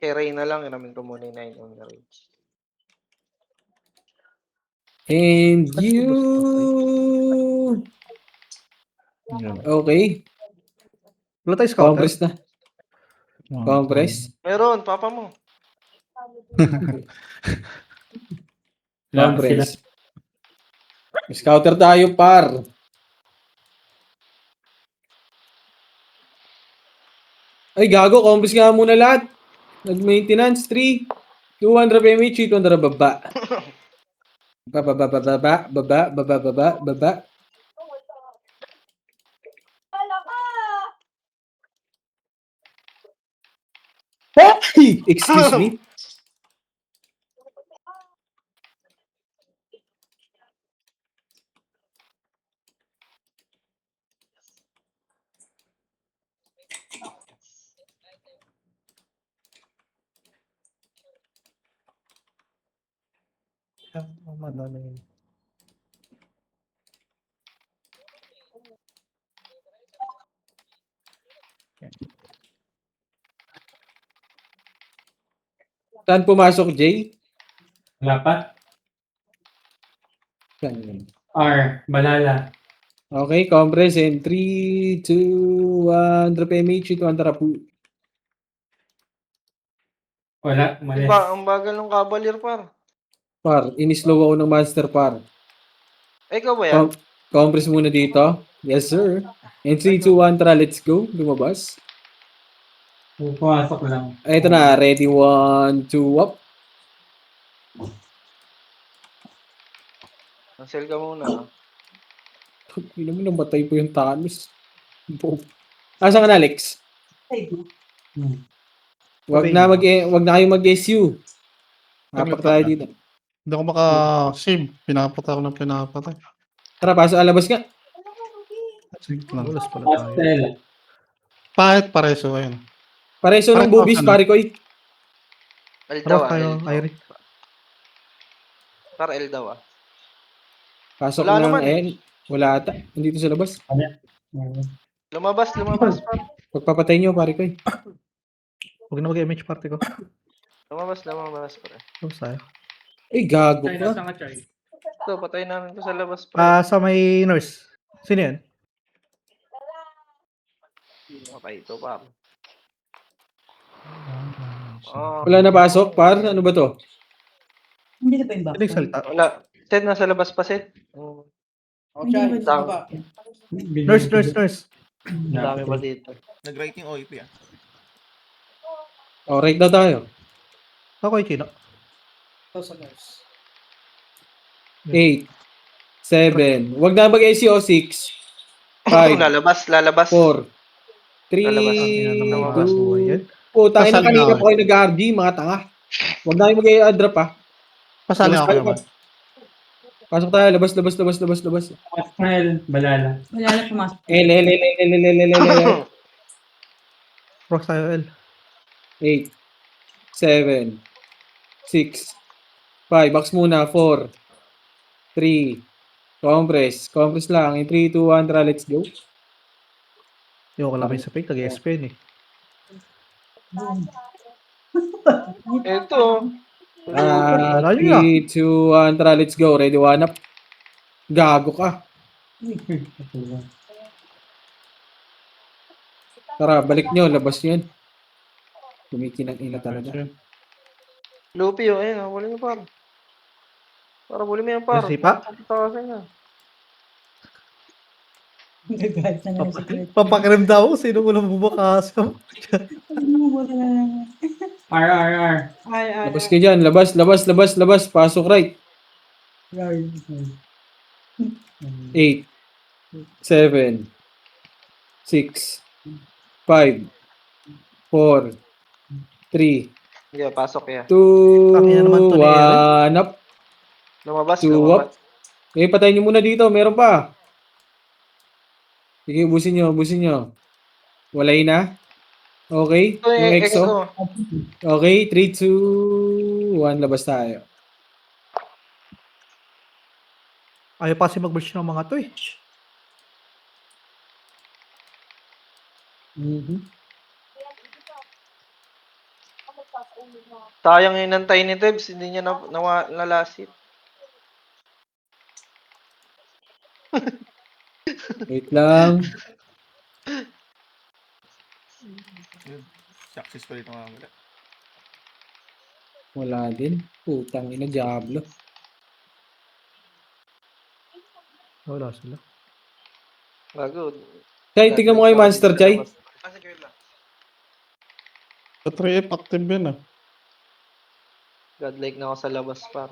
Kay Reyna lang, inamin ko muna yung 9 on the rage. And Saan you... Yun. Okay. Wala tayo scouter? Compress na. Compress. Meron, papa mo. Compress. Scouter tayo, par. Ay, gago. Compress nga muna lahat. Nag-maintenance. 3, 200 PMH, 200 baba. Baba, baba, baba, baba, baba, baba, baba. Excuse me. Saan pumasok, Jay? Wala pa? Saan? R, Balala. Okay, compress in 3, 2, 1, drop MH, 200 rapu. Wala, umalis. Ang bagal ng Cavalier, par. Par, inislow ako ng master par. Ikaw ba yan? Compress muna dito. Yes, sir. In 3, 2, 1, tara, let's go. Lumabas. Pumasok lang. Ito na, ready, 1, 2, up. Cancel ka muna. Hindi mo namatay po yung Thanos. Asa ka na, Alex? Wag na kayo mag-SU. Apak tayo dito. Hindi ako maka-save. Pinapatay ako ng pinapatay. Tara, pasok, alabas ka. Sige lang. Ulas pala tayo. Pastel. Pahit pareso, ayun. Pareso ng boobies, pare ko. L daw, Harap tayo, L daw. Irie. Par L daw, ah. Pasok Wala lang, naman, eh. Wala ata. Nandito sa labas. Lumabas, par. Pagpapatay nyo, pare ko. Huwag na mag-MH party ko. Lumabas, par. Tapos tayo. Ay, gago ka. Ito, patay namin to sa labas, par. Sa may nurse. Sino yan? Patay ito, par. Oh, Wala na pasok, par. Ano ba to? Hindi na ba yung back? Sino yung salta? wala. Set, nasa labas pa, set. Hindi na ba yung Tang. back? Nurse. Ang dami pa dito. Nag-writing OIP ah. Oh, right na tayo. Ako yung Chino. Ito sa nurse. 8, 7. Wag na mag-SEO. 6, 5, lalabas. 4, 3, Lalabas. Lumabas. 2. Puta, ina kanina pa kayo nag-RG, mga tanga. Wag na kayo mag-i-drop, ha. Pasali Labas ako tayo, naman. Pasok tayo, labas. Pastel, Balala. Wala na pumasok. Rock tayo, L. 8, 7, 6, 5. Box muna. 4, 3. Compress lang. In 3, 2, 1, tara, let's go. Yung kalabay sa fake, tag-SPN eh. Ito. 3, 2, 1, tara, let's go. Ready, 1 up. Gago ka. Tara, balik nyo. Labas nyo yan. Kumikinang ina talaga. Lupi, oh. Ayun, huli mo, par. Para huli mo yan, par. Nasi pa? Pagkakasin na. Nagagalit na lang sa secret. Papakiram daw, sino mo lang bumakas? R. Labas kayo dyan. Labas. Pasok right. 8, 7, 6, 5, 4, 3, Hindi, pasok yan. 2, 1 up. Lumabas. 2 up. Eh, patayin nyo muna dito. Meron pa. Sige, ubusin nyo. Walay na. Okay. Ito Yung yung EXO. EXO. Okay. 3, 2, 1. Labas tayo. Ayaw pa kasi mag-merge ng mga to eh. Sayang yung inantay ni Tebs, hindi niya nalasit. Wait lang. Successfully tumamala. Wala din. Putang ina, Diablo. Wala sila. Bago. Chay, tignan mo kay Monster, Chay. Sa 3F active yun ah. Godlike na ako sa labas, par.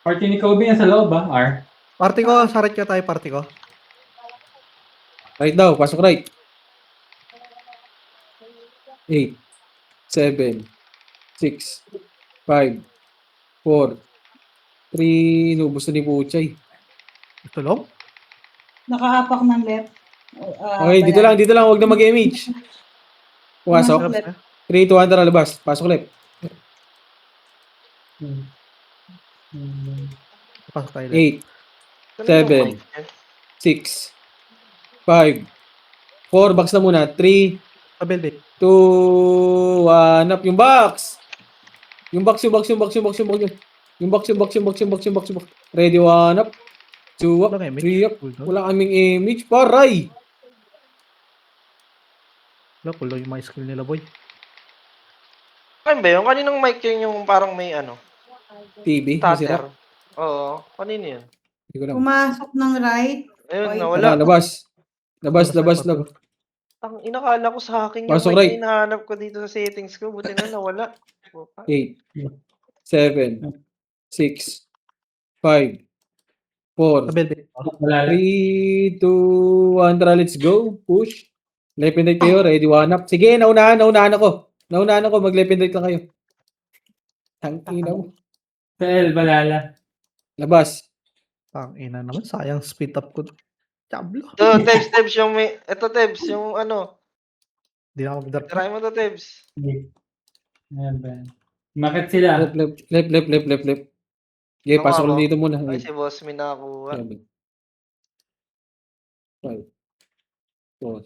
Party ni Kobe yan sa loob ba, R? Party ko, sarit ka tayo, party ko. Right daw, pasok right. 8, 7, 6, 5, 4, 3, nubos na ni Puchay. Tulog? Nakahapak ng left. Okay, dito lang, huwag na mag-image. Pumasok. Pumasok left. 3, 2, 1, tara, labas. Pasok left. Pasok tayo left. 8, 7, 6, 5, 4, box na muna. 3, Sa Belbet. 2, 1, up. Yung box! Yung box. Ready, 1, up. 2, up. Walang image. 3, up. Cool doon. Wala kaming image, paray! Wala, cool doon yung mga skill nila, boy. Ano ba yun? Kaninang mic yun yung parang may ano? TV, Stutter. masira. Oo. Kanino yun? Hindi ko lang. Pumasok ng right. Ayun, Oy. nawala. Tara, labas. Labas. Ang inakala ko sa akin yung Pasok mic right. na hinahanap ko dito sa settings ko. Buti na nawala. 8, 7, 6, 5, 4, Sa Belbet. Balala. 3, 2, 1, tara, let's go. Push. Left and right kayo, ready, 1 up. Sige, naunahan ako. Mag-left and right lang kayo. Tangina mo. Sa L, balala. Labas. Ang ina naman, sayang speed up ko. Diablo. Ito, Tebs, yung may... Ito, Tebs, yung ano. Hindi na ako mag-dark. Try mo to, Tebs. Ayan ba? Bakit sila? Left. Okay, Tama pasok ako. lang dito muna. Ay, si Boss Min nakakuha. 7, 5, 4,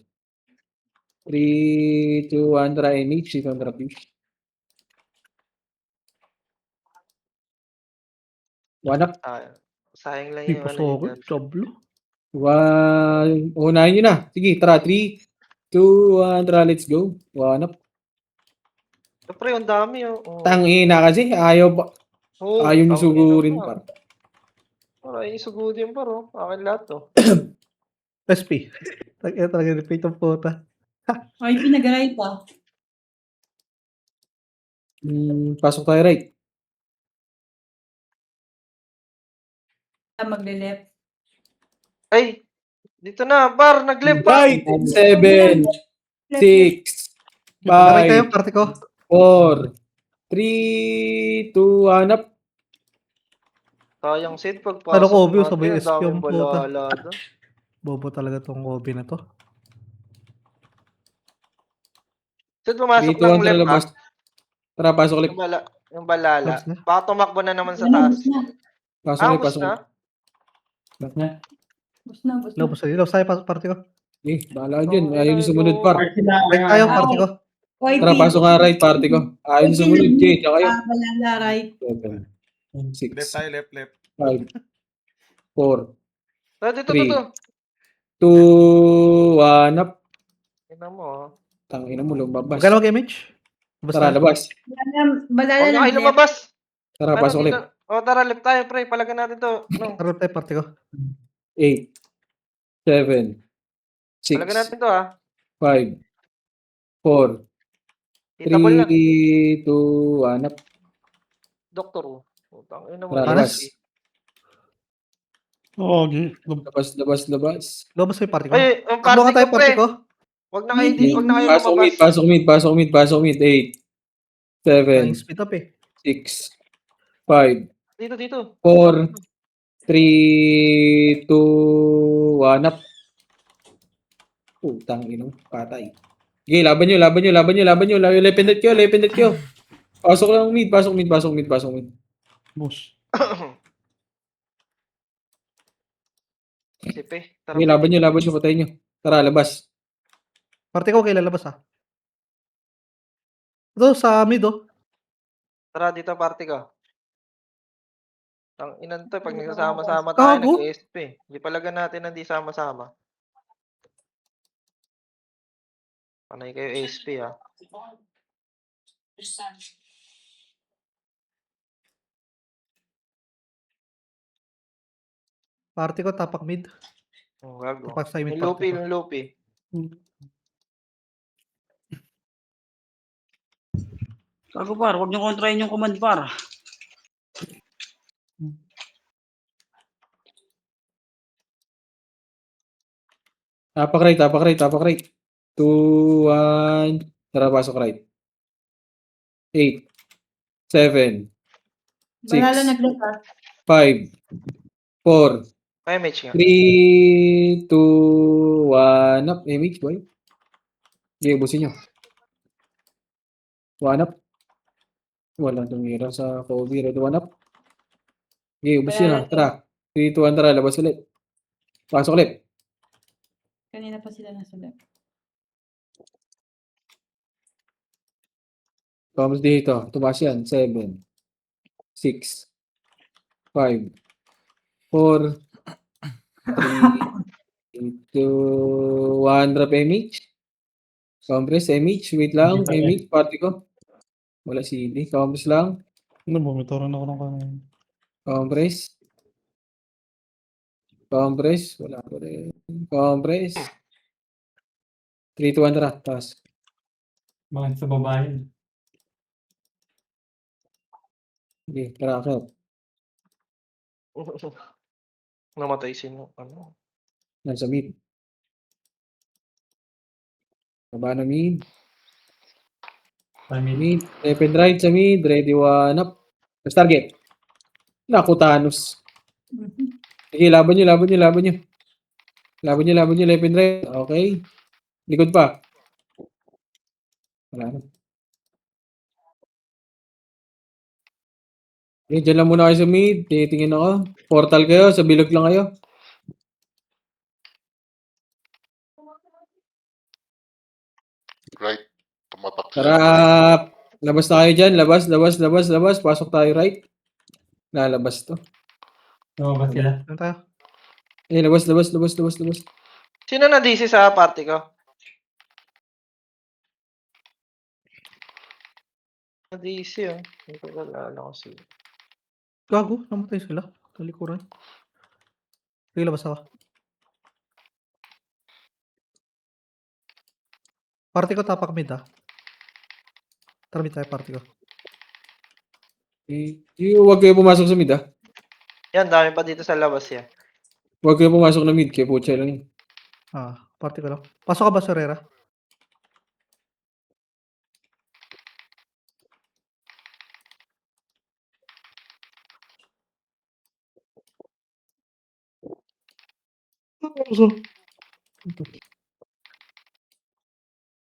3, 2, 1, try image. Ito ang trap fish. 1 up. Sayang lang Hindi yung pa ano sa yun. akin. Diablo. 1. Unahin nyo na. Sige, tara. 3, 2, 1, tara. Let's go. 1 up. Siyempre, ang dami oh. Oh. Tangina kasi. Ayaw Oh, nyo tangina sugurin pa. par. Ay, sugurin pa ro. Akin lahat to. SP. Talaga repeat ang puta. Ay, pinag-right pa. Pasok tayo right. Magle-left. Ay, dito na, par, nag-left pa. Right. 7, 6, Naray kayo, 5, party ko. 4, 3, 2, 1 up. Sayang Sid, Ano, pagpasok Kobe, natin, sabay ang SP daming ang puta. balala doon. Bobo talaga tong Kobe na to. Sid, pumasok 3, 2, 1, ng tara. left Labas. Tara, pasok left. Yung balala. Labas na. Baka tumakbo na naman sa Ano, taas. bus na. Pasok left. Bus Pasok na? left. Bas na. Bus na. Labas sa ilaw, saya party ko. Bahala dyan. Ayaw nyo sumunod par. Party na. Right tayo, party ko. Oy, Tara, pasok nga right. Party ko. Ayaw nyo sumunod. Jay, tsaka kayo. Balala, right. 7, 6, Left tayo, left. 5, 4, Dito. 2, 1 up. Tingnan mo, oh. Tangina mo, lumabas. Huwag ka na mag-image. Tara, labas. Balala Huwag na ng kayo left. lumabas. Tara, pasok dito? left. O, tara, left tayo, pre. Palagan natin to. No. Harap tayo, party ko. 8, 7, 6, Palagan natin to, ha. 5, 4, Kita ball lang. 3, 2, 1 up. Doktor, oh. Putang ina mo. Tara, Panas? labas. Oo, Labas. Labas kayo, party ko. Ay, ang Takbo party ka tayo, ko, party pre. ko. Huwag na kayo lumabas. Pasok mid. 8, 7, Tayong speed up eh. 6, 5, Dito. 4, 3, 2, 1 up. Putang ina, patay. Okay, laban nyo. Left and right kayo. Pasok lang mid. Boss. Sipe. Tara, Okay, laban nyo, patayin nyo. Tara, labas. Party ko, kailan labas ah. Ito sa mid, oh. Tara dito, party ka. Ang inan to, pag nagsasama-sama tayo, Gago. nag-ESP. Hindi palaga natin na hindi sama-sama. Panay kayo ESP, ha. Party ko, tapak mid. Oh, gago. Tapak sa mid Yung party Lupi, ko. yung Lupi. Gago par, huwag niyo kontrahin yung command par. Tapak right, tapak right, tapak right. 2, 1. Tara, pasok right. 8, 7, Balala 6, naglakas. 5, 4, Kaya match nga. 3, 2, 1 up. Image boy. Okay, ubusin nyo. 1 up. Walang tumira sa Kobe. Red 1 up. Okay, ubusin na. Tara. 3, 2, 1, tara. Labas ulit. Pasok ulit. Kanina pa sila nasa left. Vamos dito. Tumas yan. 7, 6, 5, 4, 3, 2, 1. Drop image. Compress image. Wait lang. Hindi pa Image. Party ko. Wala CD. Compress lang. Ano, bumitaran ako ng kanin. Compress. Compress. Wala ko rin. Compress. 3, 2, 1. Tara. Taas. Bakit sa babae? Okay. Tara. Akit. Namatay sino. Ano? Nasa mid. Baba na mid. Pamil. Mid. Left and right sa mid. Ready 1 up. Let's target. Naku, Thanos. Sige, laban nyo, laban nyo, laban nyo. Laban nyo, laban nyo. Left and right. Okay. Likod pa. Wala na. Okay, dyan lang muna kayo sa mid. Tinitingin ako. Portal kayo. Sa bilog lang kayo. Right. Tumatak siya. Tara. Labas na kayo dyan. Labas, labas, labas, labas. Pasok tayo right. Lalabas to. Lumabas sila. Ano tayo? Eh, labas, labas, labas, labas, labas. Sino na DC sa party ko? Na DC, oh. Hindi ko alala ko sino. Gago, namatay sila. Talikuran. Sige, labas ako. Party ko, tapak mid, ah. Tara, mid tayo, party ko. Eh, huwag kayo pumasok sa mid, ah. Yan, dami pa dito sa labas yan. Huwag kayo pumasok na mid. Kaya putya lang yun. Ah, party ko lang. Pasok ka ba, Sorera?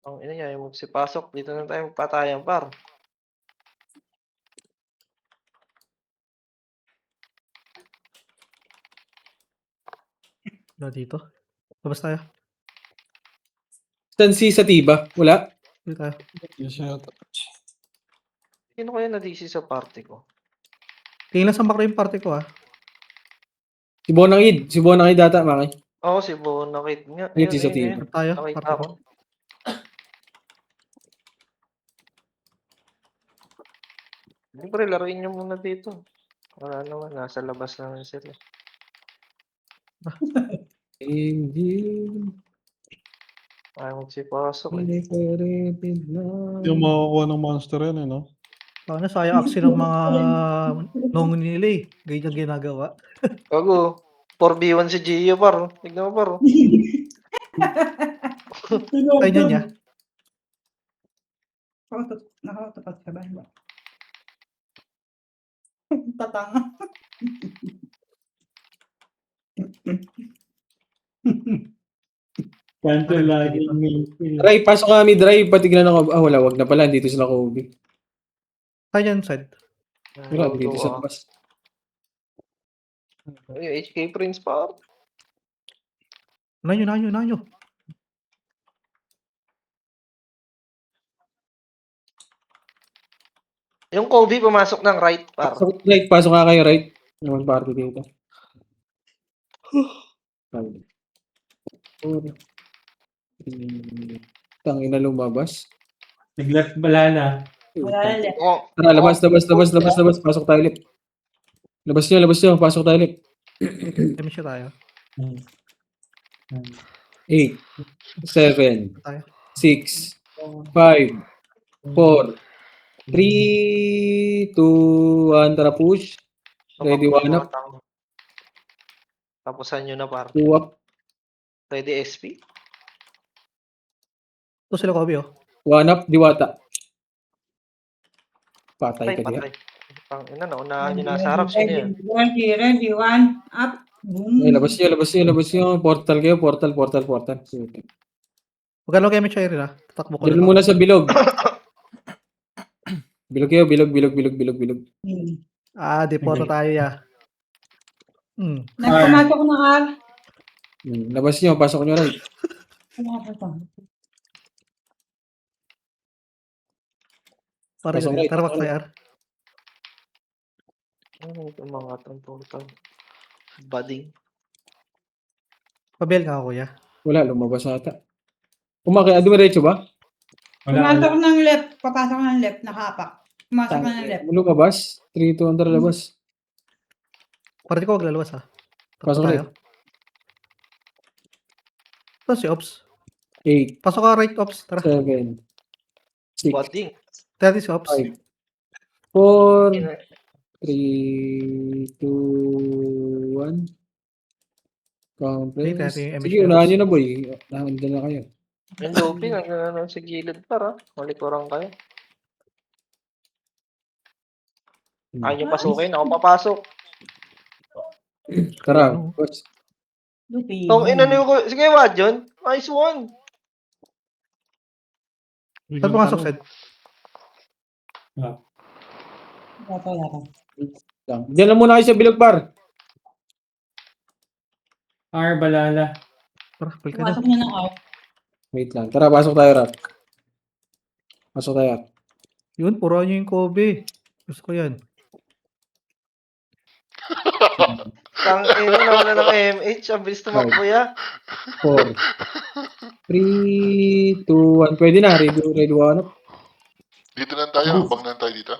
Ang ina niya, yung magsipasok. Dito na tayo magpatayan, par. Wala dito. Labas tayo. Saan si Sativa? Wala. Dito tayo. Yes, yata. Sino kaya na DC sa party ko? Tingin lang sa macro yung party ko, ah. Si Bonangid. Si Bonangid data, Maki. Oo, si Bo, nakita nga. Ayun, si Sativa. Ayun. Tayo, Nakita party ko. ko. Siyempre, laruin nyo muna dito. Wala naman, nasa labas naman sila. Ayaw magsipasok eh. Yung makakuha ng monster yan, eh, no? Ano, sayang aksi ng mga nung nila, eh. Ganyan ginagawa. Gago, 4v1 si Gio, par. Tignan mo, par. Tayo niya niya. Nakakatapat ka ba? Tatanga. Kanto Ano, lagi dito? may Dry, pasok kami, dry. Patignan ako. Ah, wala. Wag na pala. Dito sila Kobe. Tayo niyan, side. Wala, dito sa labas. Ay, HK Prince, par. Nanyo, nanyo, nanyo. Yung Kobe pumasok ng right, par. Pasok nga kayo, right? Naman party dito. Tangin na lumabas. Nag-left balala. Balala. Oh, Tara, labas. Pasok tayo ulit. Labas nyo. Pasok tayo ulit. Kami siya tayo. 8, 7, Tayo. 6, 5, 4, 3, 2, 1. Tara, push. Ready, one up. Tapusan nyo na, par. 2 up. Ready, SP? Ito sila Kobe, oh. 1 up, diwata. Patay Patay, ka diya. patay. Tangina, naunahan nyo nasa harap. Sino yan? Ready, one, up, boom. Ay, labas nyo. Portal kayo, portal. Huwag ka lang kami siya rin, ha. Tatakbo ko Diyan lang. muna sa bilog. Bilog kayo, bilog. Ah, deporto tayo, ya. Nagpumasok ng R. Labas nyo, pasok nyo right. Parang Pasok yun. right, Tara, pasok back fire. Ano yung mga portal? Bading. Pabel ka, kuya. Wala, lumabas ata. Umakay, dumiretso ba? Pumasok ng left, papasok ng left, nakapak. Pumasok na ng left. Lumabas. 3, 2, under labas. Parang ko maglalabas, ha. Pasok Takbo right. tayo. Ito si Ops. 8, Pasok ka right, Ops. Tara. 7, 6, Bading. 30 si Ops. 5, 4, 3, 2, 1. Wait, Conference. natin yung Sige, MHS. unahan nyo na, boy. Nandun na kayo. Yung Lopi, nagkakaroon sa gilid, par. Malikuran kayo. Ayaw nyo pasukin, ako papasok. Tara, Ano? boss. Lupi. Tong ina niyo ko. Sige, Wadjon. Nice one. Saan pumasok, Sed? Wala. Diyan lang muna kayo sa bilog, par. R balala. Tara, balik ka na. Pumasok na ng R. Wait lang. Tara, pasok tayo, Rap. Pasok tayo. Yun, puro nyo yung Kobe. Gusto ko yan. Tang ina, nawala ng MH. Ang bilis tumakbo ya. 4, 3, 2, 1. Pwede na. Ready, one up. Dito lang tayo, abang lang tayo dito.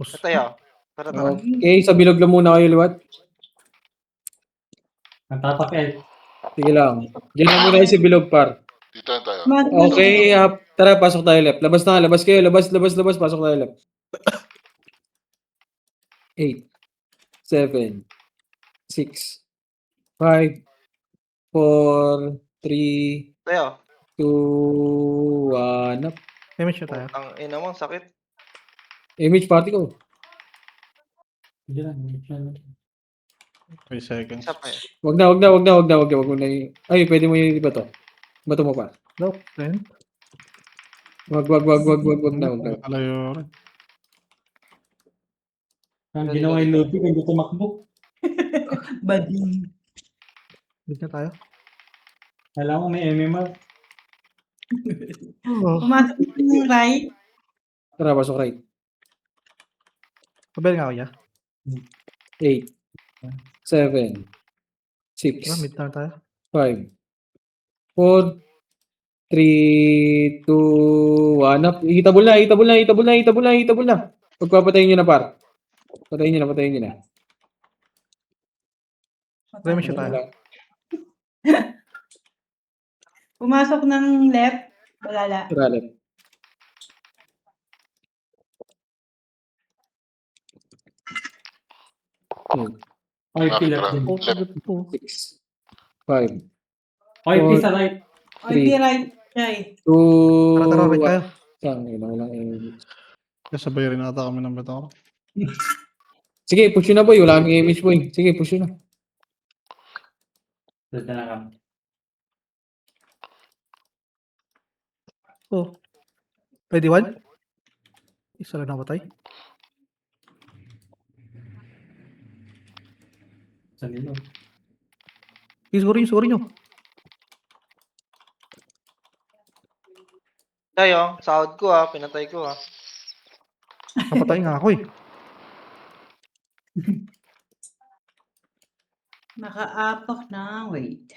Ito ya. Tara, tara. Okay, sa bilog lang muna kayo, liwat. Ang tapak L. Sige lang. Diyan lang muna kayo sa bilog, par. Dito lang tayo. Okay, tara, pasok tayo left. Labas na, labas kayo. Labas. Pasok tayo left. 8, 7, 6, 5, 4, 3, Tayo. 2, 1 up. MH na tayo. Tang ina mo, sakit. Image party ko. Hindi lang. 3 seconds. Isa pa eh. Wag na. Wag mo na. Ay, pwede mo yung iba to. Bato mo pa. Look, friend. Wag na. Alayo rin. Ang ginawa yung Lopi, kung tumakbo. Bading. Balik na tayo. Alam mo, may MMR. Pumasok ng right. Tara, pasok right. Pabel nga, kuya. 8, 7, Tara, 6, mid na tayo. 5, 4, 3, 2, 1 up. Itabol na. Pagpapatayin nyo na, par. Patayin nyo na. Tara, siya tayo. Pumasok ng left. Balala. Tara, left. OIP Tara, left din. Oh, left. oh. 6, 5, OIP sa right. OIP right. Siya eh. 2, Tara, right tayo. Kasabay rin ata kami ng beto. Sige, push yun na, boy. Wala kaming image, boy. Sige, push yun na. Dito na kami. Oh. Ready, one? Isa lang nakapatay. Sa nilo. Score nyo. Tayo, sahod ko pinatay ko Napatay nga ako eh. Nakaapak na, wait.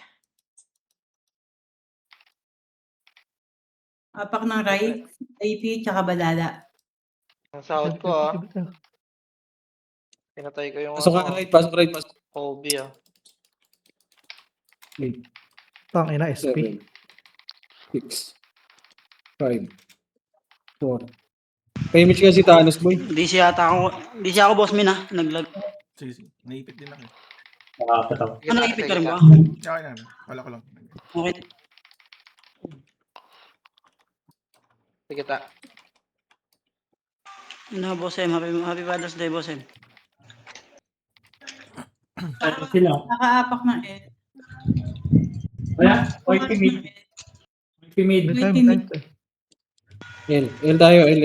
Apak ng right, IP, tsaka balala. Ang sahod ko Pinatay ko yung Pasok ka right, pasok right, pasok. Kobe Eight, Tang ina, SP. 7, 6, 5, 4. Payment ka si Thanos, boy. Hindi siya ako boss min ha. Naglag. Sige. Naipit din ako. Nakakapit ako. Ano, ipit ka rin ba? Okay na. Wala ko lang. Okay. Sige ta. Ano, boss M, happy Father's Day, boss M. Ano sila? Nakaapak ng L. Kaya, OIP mid. OIP mid. Time. L tayo, L.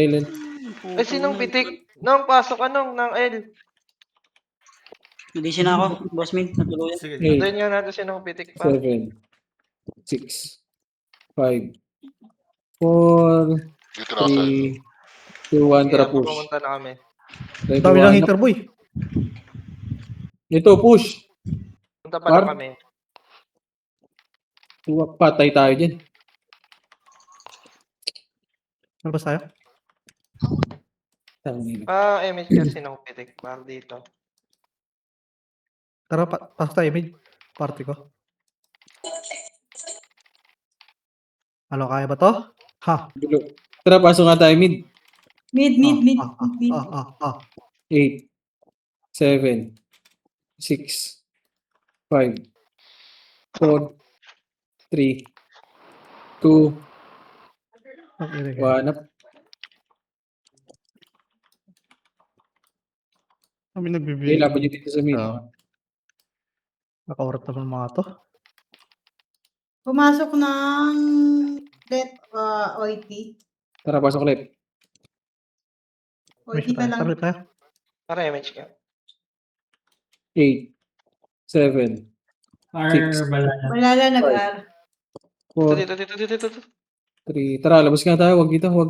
Ay, sinong pitik? Nang pasok ng L. Hindi siya na ako, boss min. Natuluyan. Sige. 8, Doon nga natin sinong pitik pa. 7, 6, 5, 4, Dito na ako sa 3, 2, 1, tara Kaya push. pumunta na kami. Ready, Dami lang one, hitter boy. ito, push. Punta pa lang Par? kami. Patay tayo dyan. Labas tayo. Tangina. MH kasi sinong pitik. Para dito. Tara, pasok tayo, mid. Party ko. Ano, kaya ba to? Ha? Gulo. Tara, pasok nga tayo mid. Mid. 8, 7, 6, 5, 4, 3, 2, Okay. 1 up. Kami Okay, nagbibigay. laban nyo dito sa mid. Naka-orat naman mga to. Pumasok ng left OIT. Tara, pasok left. May OIT pa lang. Tara tayo. Para MH ka. 8, 7, R Six. balala. Balala nag-R. 4, Dito. 3. Tara, labas nga tayo. Huwag dito. Huwag.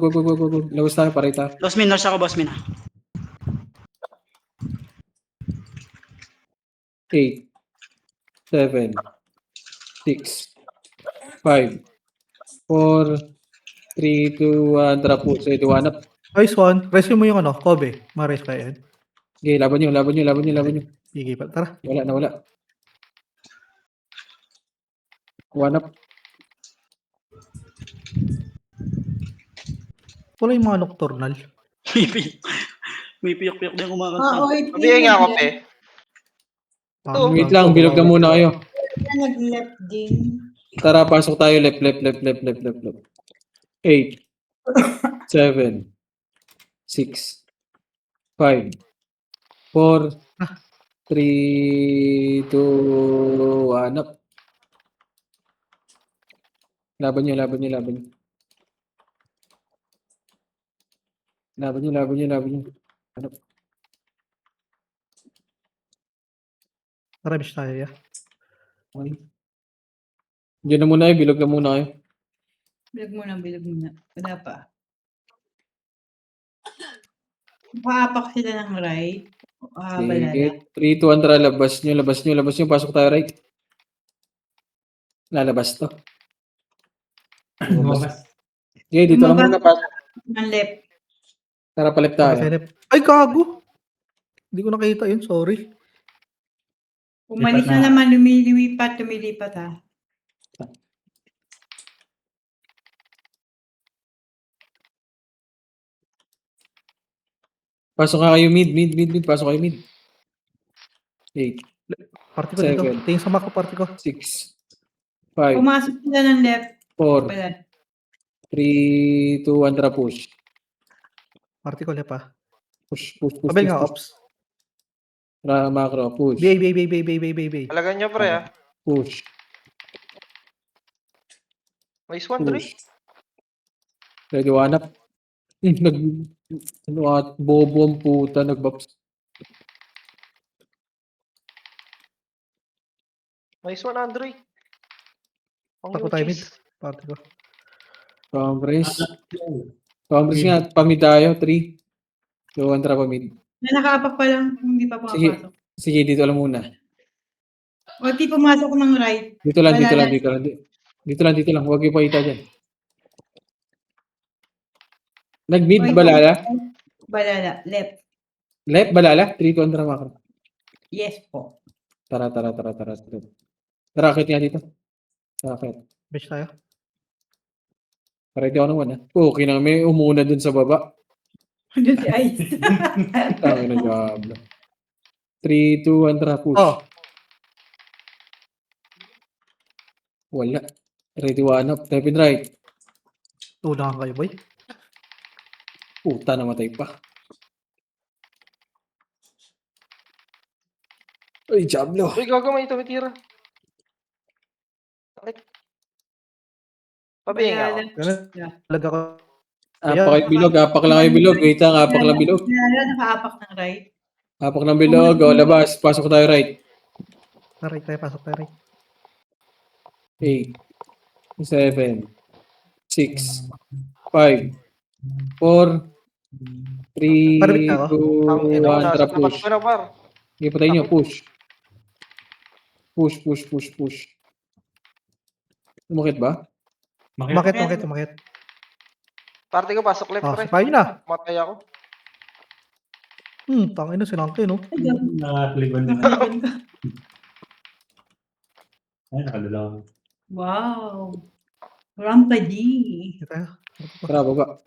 Labas tayo, paray tayo. Boss min, nurse ako, boss min. 8, 7, 6, 5, 4, 3, 2, 1. Tara po. So, ito, 1 up. Nice one. Rescue mo yung ano, Kobe. Ma-raise pa yan. Okay, laban nyo. Sige pa. Tara. Wala. 1 up. Wala yung mga nocturnal. May piyok-piyok din kumakanta. OIT. Mabigay nga ako, pe. Ah, Wait lang, bilog na muna kayo. Nag-left din. Tara, pasok tayo. Left. 8, 7, 6, 5, 4, 3, 2, 1 up. Laban nyo. Ano? Tara, bish tayo ya. Okay. Diyan na muna bilog na muna kayo. Bilog muna. Wala pa. Paapak sila ng right. Balala. Sige. 3, 2, 1, tara, labas nyo. Pasok tayo right. Lalabas to. Lumabas. Okay, dito lang Lumabas. muna. Pasok. Ng left. Tara, palip tayo. Ay, gago! Hindi ko nakita yun, sorry. Umalis Lipat na na. naman, lumilipat ha. Pasok nga kayo mid. Pasok kayo mid. 8, Party ko dito. 7. Tingin sa mako, party ko. 6, 5, Pumasok sila ng left. 4, Wala. 3, 2, 1, tara, push. Party ko lep ah. Push. Abel nga, ops. Tara, macro, push. Bay. Alagan nyo, pre, Push. May swan, Dre. Push. Ready, 1 up. Bobo ang puta, nagbaps. May swan, Andre. Ang Tako tayo mid. Uchis. Party ko. Congress nga, pamid tayo, 3, Luwan trap mid. Na nakaapak pa lang, hindi pa Sige. pumapasok. Sige, dito lang muna. O, di pumasok ng right. Dito lang, dito Balala. lang, dito lang. Dito lang, dito lang. Huwag yung pakita dyan. Nag-mid, Oy, balala. Balala, left. Left, balala. 3 contra macro. Yes po. Tara. Tara, akit nga dito. Akit. Bitch tayo. Ready ako naman, ha? Okay na, may umuna dun sa baba. Ano si Ice? Tango na Diablo. 3, 2, 1, tara, push. Oh, Wala. Ready, 1 up. Type in right. tulang kayo, boy. Puta, namatay pa. Ay, Diablo. Uy, gago, may tumitira. Sakit. Pabihinga ako. Ganun. Talaga ko. Apak kayo bilog, apak lang kayo bilog. Wait lang, apak lang bilog. Balala, nakaapak ng right. Apak ng bilog, o labas. Pasok tayo right. Taray tayo, pasok tayo. 8, 7, 6, 5, 4, 3, Parabit na ako. 2, 1, tara, push. Pasok ko na, par. Sige, patayin nyo, push. Push. Umakit ba? Umakit. Party ko, pasok left, Ah, pre. sipahin na. Matay ako. Tangin na, sinangke, no? Nakakaliban din. Ay, nakadalawa. Wow. Rampa G. Hindi tayo. Tara, baba.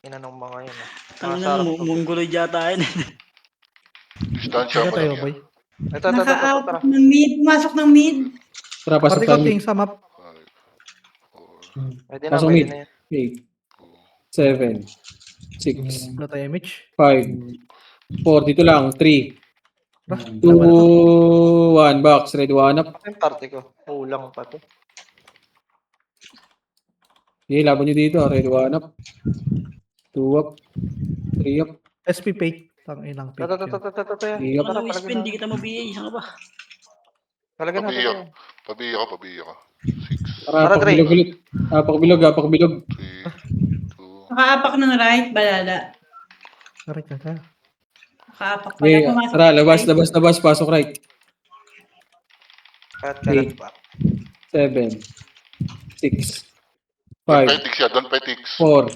Inanong mga yun. Ang Sarap ina to. mungguloy yata yun. Distansya Sige pa tayo, lang boy. yan. Ito, tara. Nakaapak ng mid. Pumasok ng mid. Tara, pasok Party tayo. ko ting sa map. 5, 4, Pwede na, Pasok pwede mid. na yan. 8, 7, 6, Wala tayo, Mitch. 5, 4, dito lang. 3, Tara, 2, 1, box. Ready, 1 up. Ako yung party ko. Kulang pa to. Sige, laban nyo dito. Ready, 1 up. 2 up. 3 up. SP fake. Tangin lang fake. yun. Ito. 3 up. Ano, spin, di kita mabiya. Saan ka ba? Talaga natin Pabiyak. yan. Pabiyak ako. 6, Tara, Tara, apak Dre. bilog ulit. Apak bilog. 3, 2, Nakaapak ng right. Balala. Taray tayo. Nakaapak pa Okay, lang. Pumasok tara, ng labas. right. Pasok right. Kalat pa. 7, 6, Don't 5, petix yan, don't petix. 4,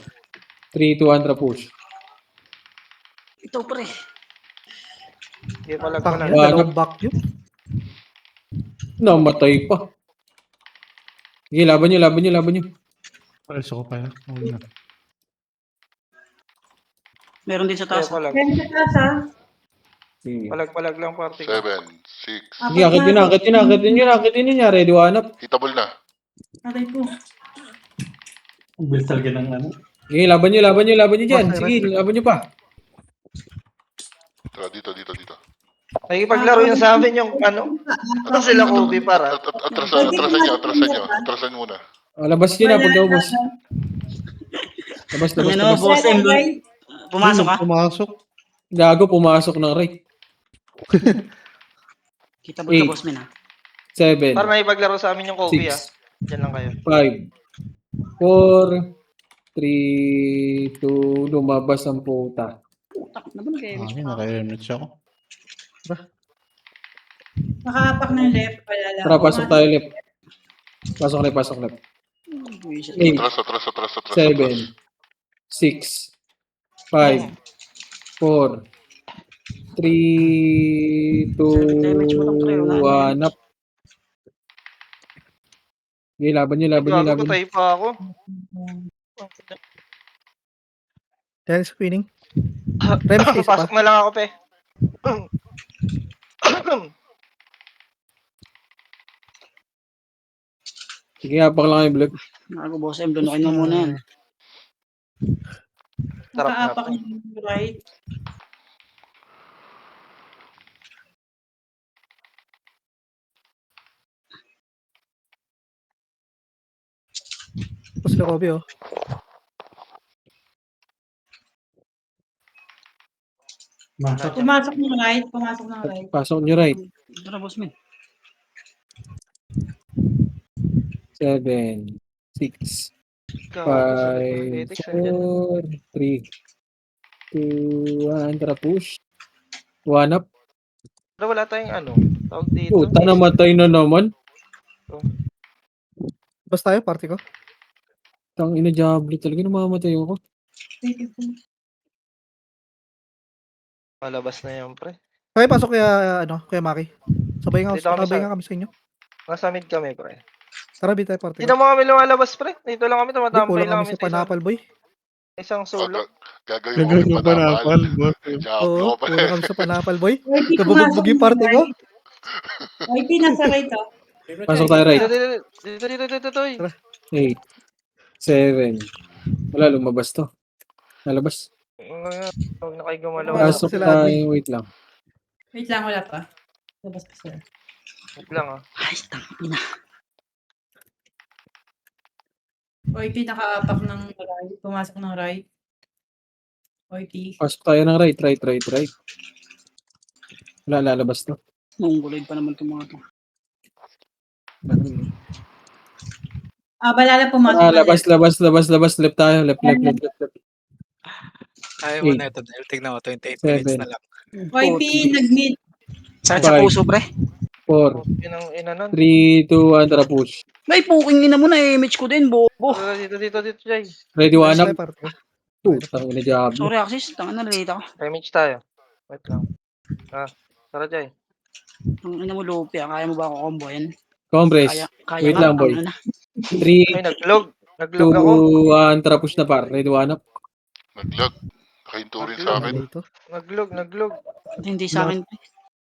3, 2, 1, tara, push. Ito, pre. Sige, palag. Tangin na, Wala. dalawang back yun. Namatay pa. Sige, laban nyo. Alis ako pa yan. Huwag na. Meron din sa Sige, taas. palag. Kaya sa taas, ha? Sige, Palag lang party ko. 7, 6. sige, akit yun niya. Ready, 1 up. Hitable na. Aray ko. Ang bilis talaga ng ano. Sige, laban nyo dyan. Sige, laban nyo pa. Tara, dito. Nakikipaglaro yun sa amin yung ano. Ano sila, Kobe, para? Atrasan muna. Labas nyo na, pagka ubos. Labas. Ang ina mo, boss M. Pumasok ka? Pumasok. Gago, pumasok ng right. Kita mo ka, 8. boss man, ha? 7, Para nakikipaglaro sa amin yung Kobe, ah. 6, Diyan lang kayo. 5, 4, 3, 2, lumabas ang puta. Putak na ba nag-image Hangin, pa? naka-image ako. Nakaapak ng left. Balala. Tara, pasok tayo left. Pasok left. Buwisit. 8, Atras. 7, 6, 5, 4, 3, 2, 1 up. Okay, laban Gago, nyo. patay pa ako. Dahil spinning. Rems case pa. Pasok na lang ako, pe. Sige, apak lang kayo, vlog. Ako, boss M, doon mo muna yan. Sarap na Nakaapak to. ng right. Tapos na Kobe, oh. Pumasok ng right. Pasok nyo right. Tara, boss man. 7, 6, Gago, sa 5, Tetics, andyan. 4, 3, 2, 1. Tara, push. One up. Pero wala tayong ano, tawag dito. Puta, namatay na naman. Basta tayo, party ko. Tang ina, Diablo talaga, namamatay ako. Malabas na yan, pre. Okay, pasok kaya Maki. Sabay Dito kami sabay sa- nga kami sa inyo. Nasa mid kami, pre. Tara, bitay party Hindi ko. mo kami lumalabas, pre. Dito lang kami, Hindi, tumatambay kulang lang kami kami sa panapal, boy. isang solo. Gagawin mo Gagawin kami mo pa na panapal. boss. Diablo Oo, ka pala. kulang kami sa panapal, boy. YP, Nabubugbog yung party ko. YP, nasa right oh. Pasok tayo right. Dito, Toy. 8, 7. Wala, lumabas to. Nalabas. Huwag na kayo gumalaw. Wala Pasok pa sila, admin. tayo, wait lang. Wait lang, wala pa. Labas pa sila. Wait lang, ah. Ay, tangina. YP, nakaapak ng right. Pumasok ng right. YP. Pasok tayo ng right. Wala, lalabas to. Mongoloid pa naman itong mga to. Balala pumasok Ah, ng left. labas. Left tayo. Left. Ayaw mo Eight. na ito dahil tignan mo, 28 minutes Seven. na lang. YP, nag-mid. Sakit sa Five. puso, pre. 4, Yun ang ina nun. 3, 2, 1. Tara, push. May puking ina mo na image ko din, bobo. Dito, Jay. Ready, one Basta up. tayo, party ko. Putang ina, Diablo. Sorry, Axis. Tanga na, late ako. Remage tayo. Wait lang. Tara, Jay. Ang ina mo, Lupi. Kaya mo ba ako combo yan? Compres. Kaya Wait nga, lang, boy. tanga na. 3, Ay, naglog. 2, Naglog ako. 1. Tara, push na par. Ready, one up. Naglag. Nakahinto rin sa akin. Dito. Naglog. Hindi sa akin.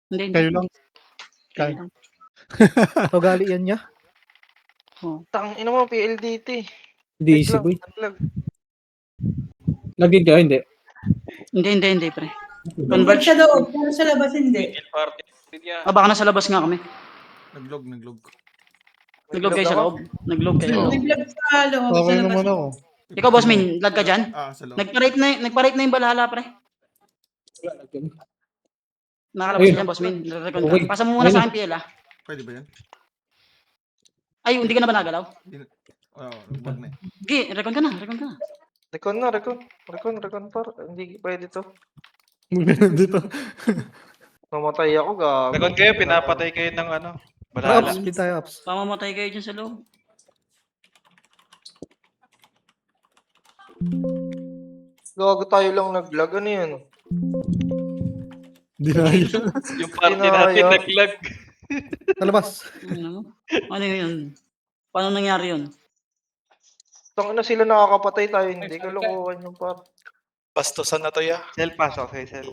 Hindi. Kayo lang. Kayo Kayo. lang. Ugali yan niya. Tang ina mo, PLDT. Hindi Wait easy, lang, boy. naglag. Lagin ka, hindi. Hindi, pre. Convert sa loob, pero sa labas hindi. Baka nasa labas nga kami. Naglog. Naglog kayo sa loob. Naglog kayo sa Oo. loob. Nag-vlog sa loob, sa Okay labas. naman ako. Ikaw, Boss Min, lag ka dyan? Sa loob. Nagparate na yung balala, pre. Nakalabas Ayun. ka dyan, Boss Min. Nare-recon Okay. ka. Pasa mo muna Ayun. sa akin, PL, ah. Pwede ba yan? Ay, hindi ka na ba nagalaw? Oo, wag na. Sige, recon ka na. Recon par. Hindi pwede to. Dito. Namatay ako, gago. Lagon kayo, pinapatay kayo ng ano, Tara, balala. ups, bitay, ups. Pamamatay kayo dyan sa loob. Gago tayo lang naglag. Ano yun? Hindi na yun. Yung party Kinaya. natin naglag. Sa labas. Ano yun? Paano nangyari yun? Tang ina sila nakakapatay tayo. Hindi ko lokohan yung par. Pastosan na to ya. Cell, pasok kay Cell.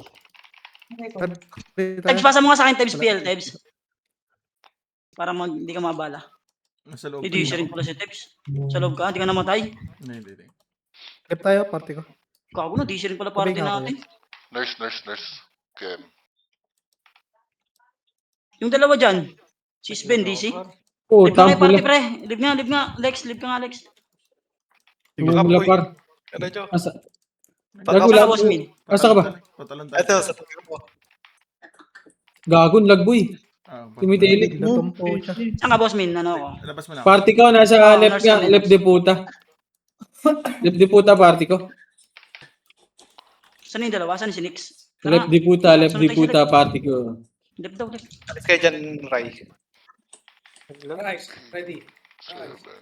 Tebs, pasa mo nga sa akin, Tebs, PL, Tebs. Para hindi ka mabala. Nasa loob. Hindi siya rin pala si Tebs. Sa loob ka, hindi ka namatay. Hindi. Left tayo, party ko. Kago na, di siya rin pala party Sabay nga ako natin. Nurse. Kem. Yung dalawa dyan, si Sven, DC. Live ka Putang kayo party, pula. pre. Live nga. Lex, live ka nga, Lex. Mula par. Ano dyan? Asa? Saan Gago, ka, lag. Boss Min? Asa ka ba? Patalan tayo. Ito, sa tagal mo. Gagon, lagboy. Tumitili. Natumpo siya. Saan ka, Boss Min? Ano ako? Labas mo na. Party ko, nasa Oo, left nurse nga. kami, Left nurse. de puta. Left de puta, party ko. Saan yung dalawa? Saan si Nix? Left de puta, party ko. Left daw, left. Alis kayo dyan, Ray. Naglag. Wala Nix,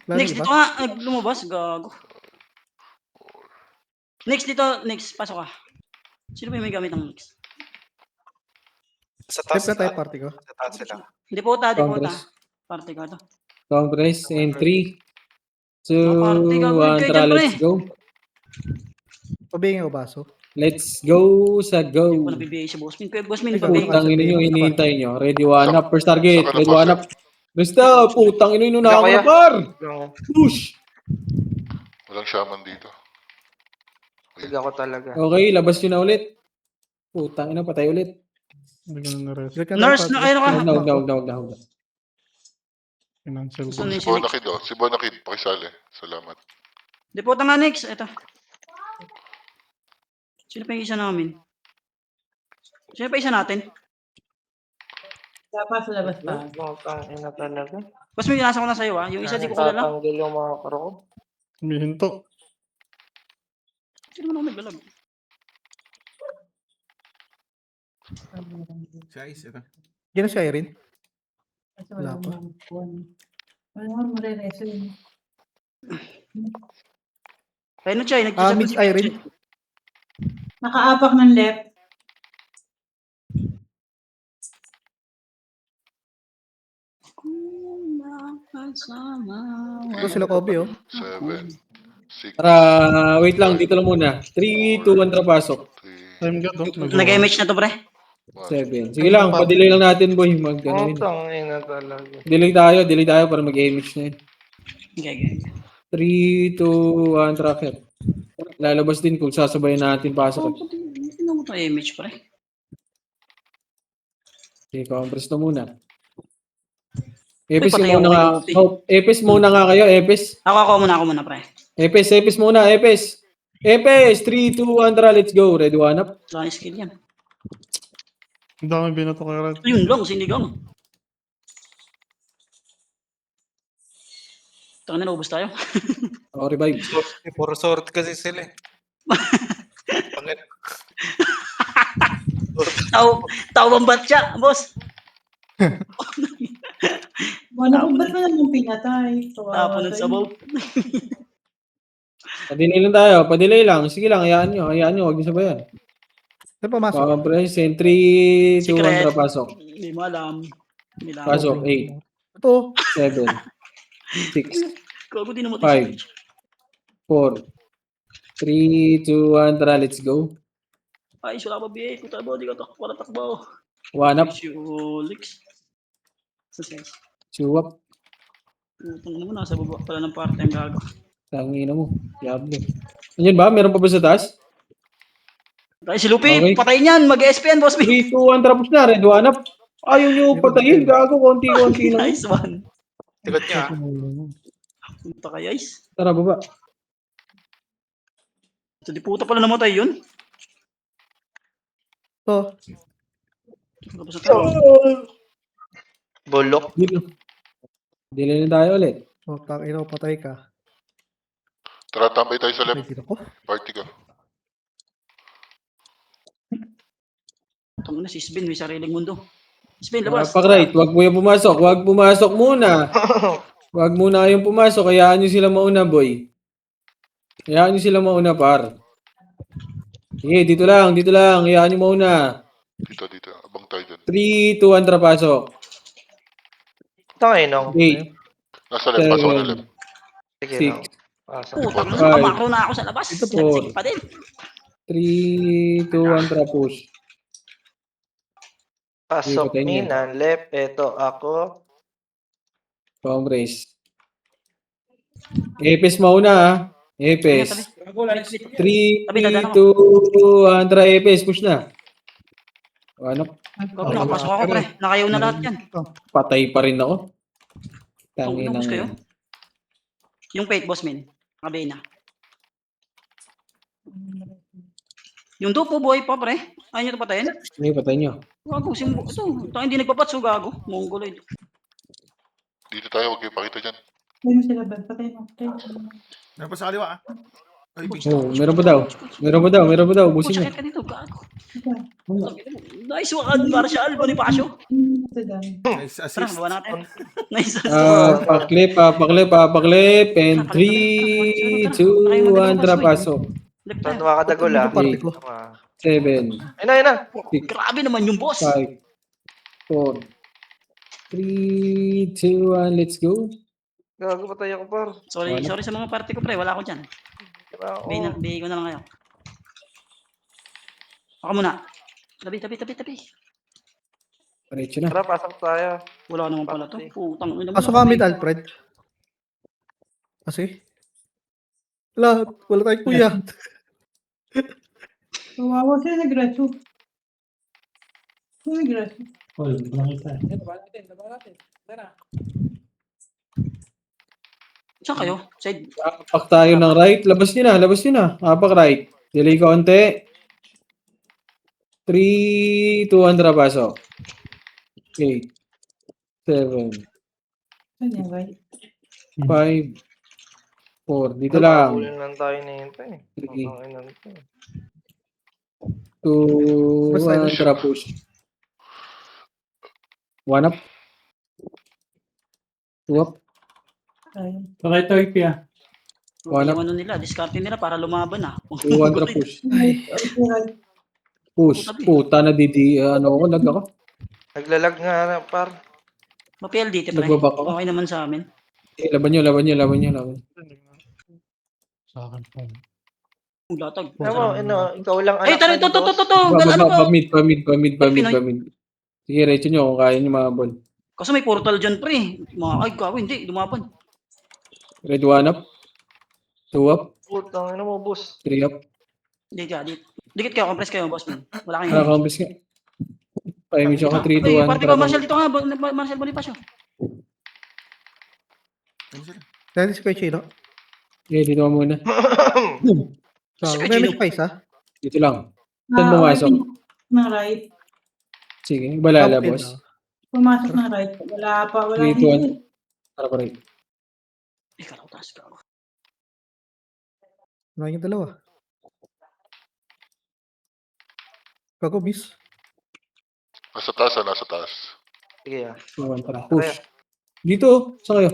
na dito iba. nga. Lumabas, gago. Nix, dito. Nix, pasok ka. Sino ba yung may gamit ng Nix? Sa taas. Left na tayo, party ko. Sa taas sila. Di po ta. Congress. Party ka to. Congress in 3, 2, Party ka, weird 1. kayo Tara, dyan, pre. let's go. Pabingin o baso. Let's go sa Hindi ko go. nabibigay si Boss Min. Boss Min, Ay, pabigay. Putang ina nyo, hinihintay nyo. Ready, one up. First target. Saka na Ready, pa, one sir. up. Basta, putang ina nyo na ako Kaya. na par. Lang. Push. Walang shaman dito. Tig ako talaga. Okay, labas nyo na ulit. Putang ina, patay ulit. Hindi ko na rest. Left na tayo, Nurse, party na ko. kayo ka. Huwag na. Financial. Saan yung Si si Nix? Bonakid, oh. Si Bonakid, pakisali. Salamat. Di po ta nga, Nix. Ito. Sino pa yung isa namin? Sino pa isa natin? Dapat sa labas pa. Tang ina talaga. Boss Min, nasa ko na sa'yo, ah. Yung isa di ko kilala. Tatanggal yung mga karo ko. Humihinto. Sino naman ako naglalag? Yan si Irene. Wala pa. Wala nga, marireso yun. Kaya na siya, Miss Irene. Nakaapak ng left. Ito sila Kobe, oh. 7, 6, Wait lang, dito lang muna. 3, 2, 1, trapasok. 3, Time god, oh. Nag-MH na to, pre. 7. Sige lang, pa-delay lang natin, boy. Mag, ano yun. Tangina talaga. Delay tayo para mag-image na yun. Okay, okay. 3, 2, 1, tracker. Lalabas din kung sasabayin natin pasok. Sino mo to MH, pre? Okay, compress na muna. Epis patay yung muna ako nga. kay Luffy. Oh, Epis muna nga kayo, Epis. Ako muna, pre. Epis muna, Epis. Epis, 3, 2, 1, tara, let's go. Ready, one up. Sa akin skill yan. Ang dami binato kay Red. Yun lang, sinigang. Taka na, naubos tayo. Oh, revive. Puro sword kasi sila eh. Tao bang batya, boss? Ba't mo naman pinatay? Tapo ng sabaw. Padelay lang. Sige lang, hayaan nyo, huwag nyo sabayan. Saan pumasok? Compress, 3, 2, 1, Secret. tara, pasok. Hindi mo alam. Hindi lang. Pasok, 8, Ito. 7, 6, Kago din mo 5, 4, 3, 2, 1, tara, let's go. Ay, sula ba biye? Puta ba, di ka wala takbo. One up, Ulix. Sa size. 2 up. Putang mo, nasa baba pala ng part-time gago. Tangina mo, diable. Andyan ba? Meron pa ba sa taas? Ay, si Lupi, Okay. patayin yan. Mag-SPN, boss. 3, 2, 1, tapos na. Red, one up. Ayaw nyo patayin. Gago, konti-konti lang. Nice one. Likod niya. Punta ka, guys. Tara, baba. So, di puta pala namatay yun. Ito. Tapos na tayo. Bulok. Dili na tayo ulit. Oh, ina, patay ka. Tara, tambay tayo sa left. Ay, ako. Party ka. Tama na, si Sven, may sariling mundo. Sven, labas. Papak-right, wag mo yung pumasok. Wag pumasok muna. Wag muna kayong pumasok. Hayaan nyo sila mauna, boy. Hayaan nyo sila mauna, par. Sige, dito lang. Hayaan nyo mauna. Dito. Abang tayo dyan. 3, 2, 1, tara, pasok. Tanginong. 8, Nasa left, pasok na left. Sige 6, lang. Pasok. Putang na, Five. kamakro na ako sa labas. Ito po. Nagsig pa din. 3, 2, 1, tara, push. Pasok Patay niya. Mina. Left. Eto ako. Compress. Epes mauna, ha? Epes. 3, 2, 1, tara, Epes. Push na. Ano? Gago, nakapasok ako, pre. Nakayaw na lahat yan. Patay pa rin ako. Tangin Ubus kayo. ng... Yung fate, boss, min. Kabay na. Yung dupo, boy pa, pre. Ayaw nyo ito patayin? Ay, patay nyo. Gago, ito. Ito, hindi nagpapatso, gago. Mongoloid. Dito tayo, huwag kayo pakita dyan. Patay mo sila, Ben. Patay mo. Meron pa sa kaliwa ah. Ay, Oh, meron pa daw. Pucha, Busin nyo. ka dito, gago. Nice one, Marshall Bonifacio. nice Tara, assist. bawa natin. Nice. Paklip. And 3, 2, 1, tara, pasok. Left Saan tayo. makakadagol ah? Party ko. 7, Ayun na. 6, Grabe naman yung boss. 5, 4, 3, 2, 1, let's go. Gago patay ako par. Sorry sa mga party ko, pre. Wala ako dyan. Diba ako? Bigay ko na lang kayo. Ako muna. Tabi. Diretso na. Tara, pasok tayo. Wala naman pala to. Putang ina mo. Pasok ka mid, Alfred. Kasi? Wala tayong kuya. Kawawa sila nagreso. Sino nagreso? Oh, nakita. Saan kayo? Side. Apak tayo ng right. Labas nyo na. Apak right. Delay konti. 3, 2, 1, tara, pasok. 8, 7, Saan yan, right? 5, 4. Dito lang. Nakahulin lang tayo na yun eh. Sige. Ang ina nito eh. 2, Basta 1, tara push. 1 up. 2 up. Sakay to, IP ah. Wala. Yung ano nila, discarte nila para lumaban 2, 1, tara push. Right. Push. Puta na ano ako, lag ako. Naglalag nga na par. Ma-PLDT pre. Nagbabak ako. Okay naman sa amin. Laban nyo. Sa akin po. Latag. Alam mo, ikaw lang Ay, tara, ito. Ano to? Pamid. Sige, recho nyo kung kaya nyo mga ball. Kasi may portal dyan pre. Ay, kawa, hindi. Lumaban. Red 1 up. 2 up. Putang ina mo, boss. 3 up. Hindi ka, dikit kayo, compress kayo, boss man. Wala kayong Nakakompis nga. Paimig siya ka 3, 2, 1. Parte ba, Marshall, dito nga. Marshall Bonifacio. Ano sila? Dahil si Kuya Chino. Okay, dito ka muna. So, Si may Kuya miss pa isa. Dito lang. Saan pumasok? Ng right. Sige, balala, Top boss. Pumasok ng right. Wala pa. Wala 3, 2, hindi. 1. Tara pa rin. Ikaw, taas ka. Wala yung dalawa. Kago, miss. Nasa taas. Sige ah. 2, 1, tara. Push. Dito, saan kayo?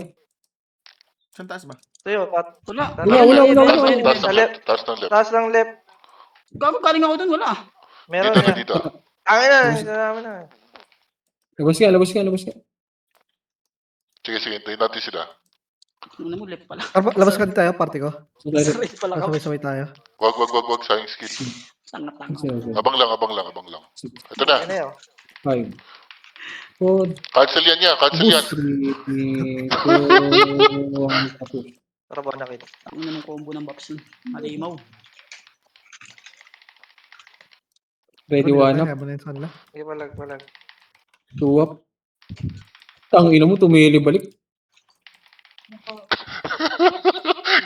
Saan taas ba? Sa'yo, Pat. Wala. Taas ng left. Taas lang left. Gago, galing ako dun, wala. Meron Dito na na. dito. Angin na, naman na. Labas ka. Sige, hintayin natin sila. Ano mo, left pala. Labas ka din tayo, party ko. So, tayo. Straight pala ka. Sabay-sabay tayo. Wag, sayang skill. Sangat-sangat. Sige. Abang lang. Ito na. Ano yun? 5. 4. Cancel yan. Boost. 3, 2, 1. Tapos. Para ba nakita? Ang ina ng combo ng Babsin. Malimaw. Ready 1 up. Habang na yun sa kanila. Sige, palag. 2 up. Tangina mo, tumili balik.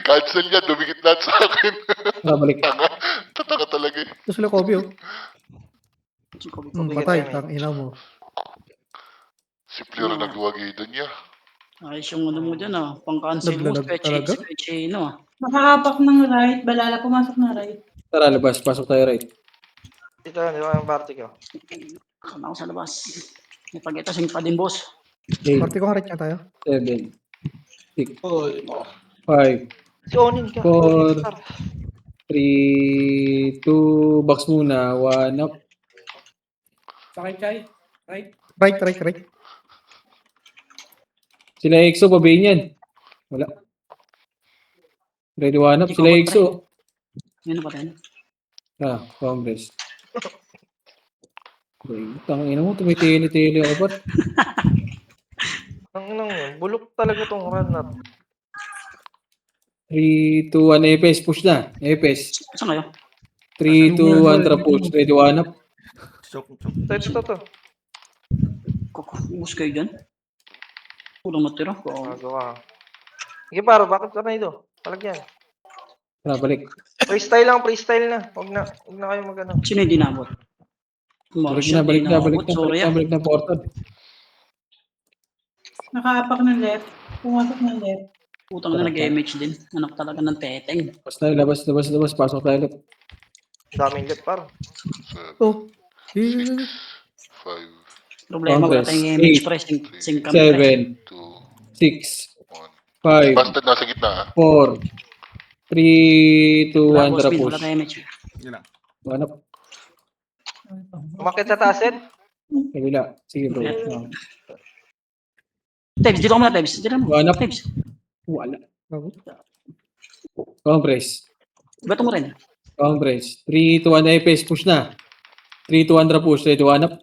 Cancel yan. Dumikit lahat sa akin. Balik. Tataka talaga eh. Ito sila Kobe, oh. Kobe. Patay. Tang ina mo. Si Fleur nagwagi doon niya. Ayos yung ano mo dyan ah. Pang-cancel mo. Naglalag talaga? Chino ah. Nakaapak ng right. Balala pumasok ng right. Tara, labas. Pasok tayo right. Dito, di ba yung party ko? Kala ko sa labas. May pag-itasing pa din, boss. 8, Party ko karit nga tayo. 7, 6, 5, Si Onin ka. 4, 3, 2, box muna. 1 up. Right. Sila EXO, babayin yan. Wala. Ready 1 up. Sila EXO. Yun pa rin. Congress. Tangina mo, tumitili-tili ako ba? Ang inang yun. Bulok talaga tong run na. 3, 2, 1, EPS. Push na. EPS. Saan kayo? 3, 2, 1, tara push. Ready 1 up. Choke. Ito. Ubus kayo dyan? Kulang matira. Magawa. Sige, paro. Bakit ka na ito? Palagyan. Tara, balik. Freestyle na. Huwag na kayo mag-ano. Sino yung dinabot? Balik na portal. Nakaapak ng left. Pumasok ng left. Putang na nag-MH din. Anak talaga ng teteng. Basta labas. Pasok tayo ulit. Daming left, paro. 7, Oh. 6, 5, Problema, wala Congress. tayong MH pre. Sing kami pre. 7, 2, 6, 1. 5, Bastard nasa gitna ha. 4, 3, 2, 1, Wala, boss, tara Bin, push. wala tayong MH. Yun lang. 1 up. Umakit sa taas, Ed. Kabila. Sige bro. Tebs, dito ka muna, Tebs. Dito mo. Wala. Tebs. Wala. Bago. Congress. Bato mo rin. Congress. 3, 2, 1, EPS. Push na. 3, 2, 1, tara push. Ready 1 up.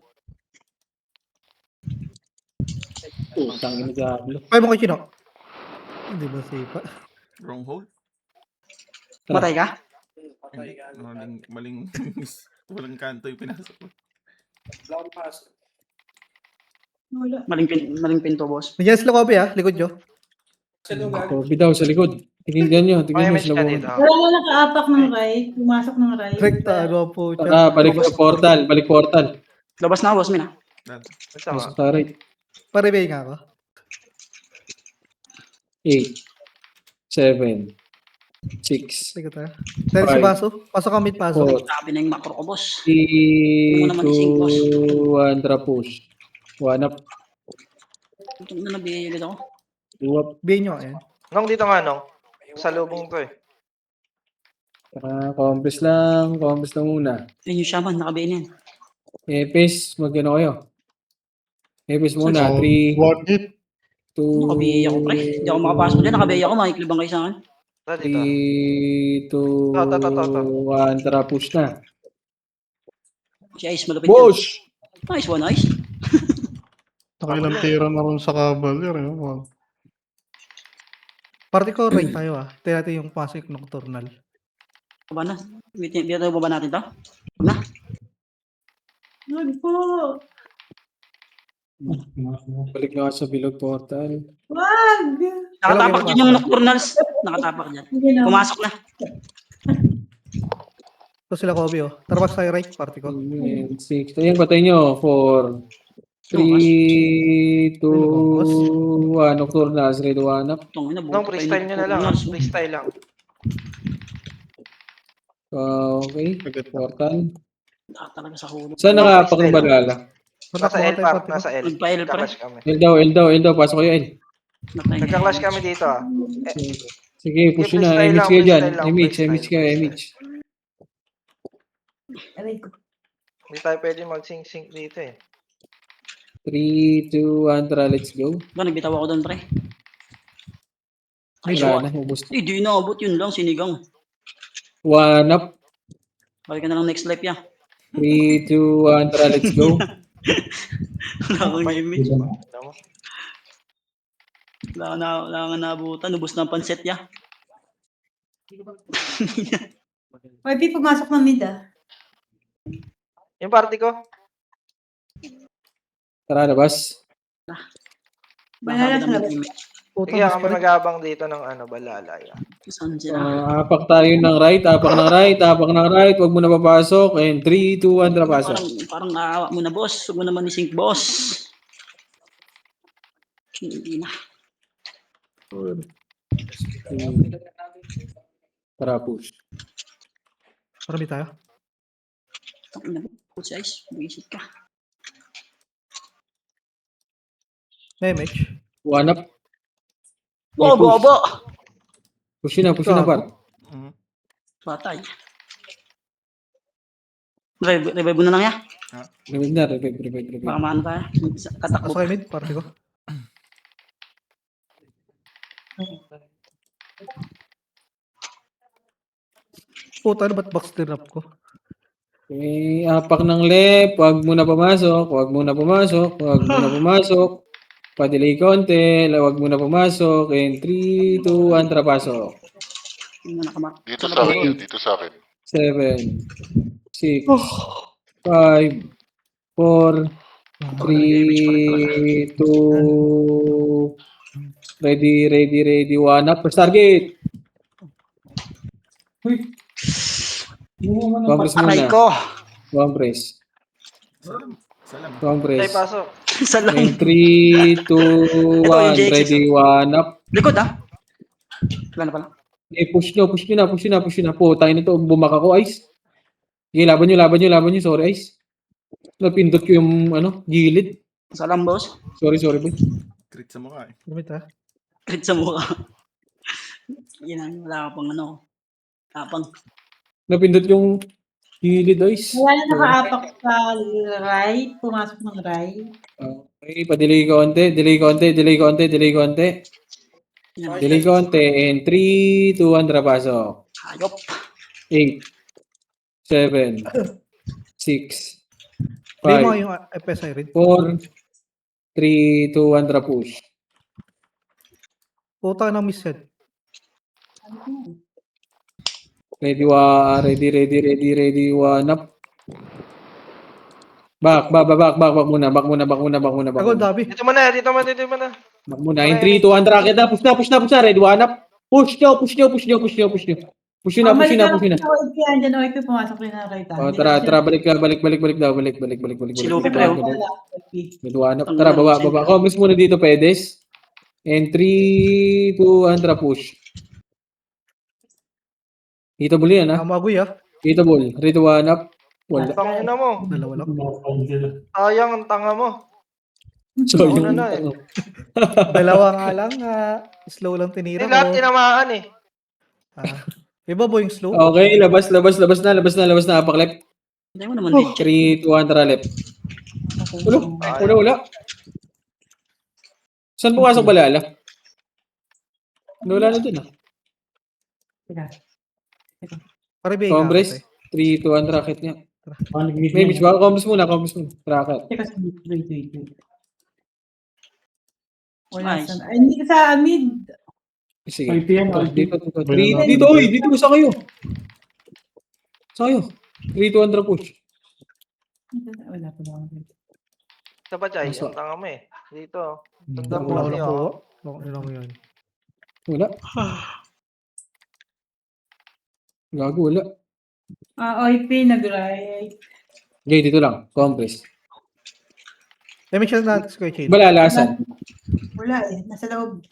Tangina Diablo. Ay mo kay Chino. Hindi ba sipa? Wrong hole? Tara. Matay ka? Maling miss. Walang kanto yung pinasok ko. Wala. Maling pinto, boss. Nandiyan sila Kobe, ah. Likod nyo. Kobe daw sa likod. Tingnan nyo May match sila ka mo. dito. Wala nakaapak ng right. Pumasok ng right. Rekta, ano po siya. Tara, balik portal. Labas na, boss, Mina. Masama. Pasok tayo right. Paribay nga ako. 8, 7, 6, Teka tayo. Dahil si Five. Baso. Pasok ka mid, pasok. 4, Sabi na yung macro ko, boss. 3, Ano naman ising, boss? 2, 1, tara push. 1 up, Ito na nabiyayagad ako. 2 up. Bihin nyo, ayan. Nong dito nga, Nong. Sa lubong to eh. Compass lang muna. Ayun yung shaman, nakabiyan yan. Epes, magkano kayo? Epes muna, So, 3, what it? 2, Nakabiya ako, pre. Hindi ako makapasok dyan, nakabiya ako. Makiklibang kayo sa akin. Tara dito. 3, 2, 1, tara push na. Si Ice malupit yan. Push! Nice one, Ice. Nakailang tira na rin sa Cavalier. Eh. Wow. Party ko, right tayo ah. Tingnan natin yung pasok nocturnal. Baba na. Bita baba natin to. Huwag na. Wag po. Balik na ako sa bilog portal. Wag. Nakatapak dyan yung nocturnals. Nakatapak dyan. Hindi na. Pumasok na. Ito sila Kobe oh. Tara box tayo right, party ko. 6. Ayan, patay nyo. 4, 3, 2, 1. Nocturnals, ready 1 up. Tungin na, Nong, freestyle nyo na lang. Freestyle lang. Okay, portal. Talaga sa hulog. Saan nakapak ng balala? Nasa L, par. Nasa L. Nagpa-L, pre. Nagka-clash kami. L daw. Pasok kayo, L. Nagka-clash kami dito ah. Sige, push nyo na. freestyle MH lang, kayo dyan. freestyle lang, MH freestyle. kayo, MH. Aray ko. Hindi tayo pwede mag-sync dito eh. 3, 2, 1, tara, let's go. Ba, nagbitaw ako doon, pre. Nice Wala one. na, ubos. Eh, di naabot yun lang, sinigang. 1 up. Balik ka na lang next life, ya. 3, 2, 1, tara, let's go. Wala akong image. Alam mo? Wala nga naabutan. Ubus na ang panset, ya. Wag di pumasok ng mid ah. Yung party ko. Tara, labas. Balala sa labas. Sige, kami mag-abang dito ng balalaya. Saan sila? Apak tayo ng right, apak ng right. Huwag mo na papasok. And 3, 2, 1, tara, pasok. Parang naawa mo na, boss. Huwag mo naman isink, boss. Hindi na. Tara, push. Marami tayo. Tangin na, putz ice. Buisit ka. May image. 1 up. Wow, push. bobo! Push na, par. Patay. Revive mo na lang, ya. Revive. Baka maano tayo. Tatakbo. Pasok kayo mid, party ko. Puta, ano ba't box din up ko? Okay, apak ng left. Huwag mo na pumasok. Padelay konti. Huwag mo na pumasok. And 3, 2, 1, tara, pasok. Hindi na nakamark. Dito sa akin yun, dito sa akin. 7, 6, 5, 4, 3, 2, ready, 1 up, first target. One press Aray muna. ko! One press. One Tayo press. pasok. Salam. And 3, 2, 1, ready, 1 up. Likod, ha? Wala na pala. Push nyo na. Po, tayo nito, bumak ako, Ice. Sige, laban nyo, sorry, Ice. Napindot ko yung, gilid. Salam, boss. Sorry, boy. Crit sa mukha eh. Gamit ha. Crit sa mukha. Yan, wala ka pang tapang. Napindot yung gilid, Ice. Wala na nakaapak sa right. Pumasok ng right. Okay, pa-delay konti. Delay konti. And 3, 2, 1, tara, pasok. Hayop. 8, 7, 6, Play mo 5, yung FSI rin. 4, 3, 2, 1, tara, push. Puta ng miss head. Ready, 1 up. Back muna. Ako, Dabi. Dito mo na. Back muna. In 3, 2, 1, tara, kita. Push na. Ready, 1 up. Push nyo. Push nyo na. Diyan OIP pumasok rin na right. Oh, tara, balik daw. Si Lupi, pre. Ready, 1 up. Tara, baba. Comments muna dito, pedes. And 3, 2, 1, tara, push. Hitable yan, ha? Namagoy ah. Hitable. 3, 2, 1, up. Wala. Tangin na mo. Dalawa lang. Sayang ang tanga mo. So, Ako yung... na eh. Dalawa nga lang. Slow lang Hindi tinira lahat ko. tinamaan eh. Iba boy yung slow. Okay, labas na. Apaklep. Hindi mo naman din. 3, 2, 1, tara left. Wala. Saan pumasok balala? Wala na dun, ah. Pare bigay Congress. 3, 2, 1, racket niya. May Maybe. bitch ba? Congress muna. Racket. Teka, wait. Wala Nice. sa... Ay, hindi ka sa mid. Sige. Five PM, Dito. Wala. Dito sa kayo. Sa kayo. 3, 2, 1, push. Wala pa ba? Sa ba, Chay? Nasa- Ang tanga mo eh. Dito. Tanda mo Wala kasi lang po. oh. Okay lang yan. Wala. Gago, wala. OIP, nag-right. Okay, dito lang. Compress. Make sure na square chain. Balalasan. Wala eh. Nasa loob.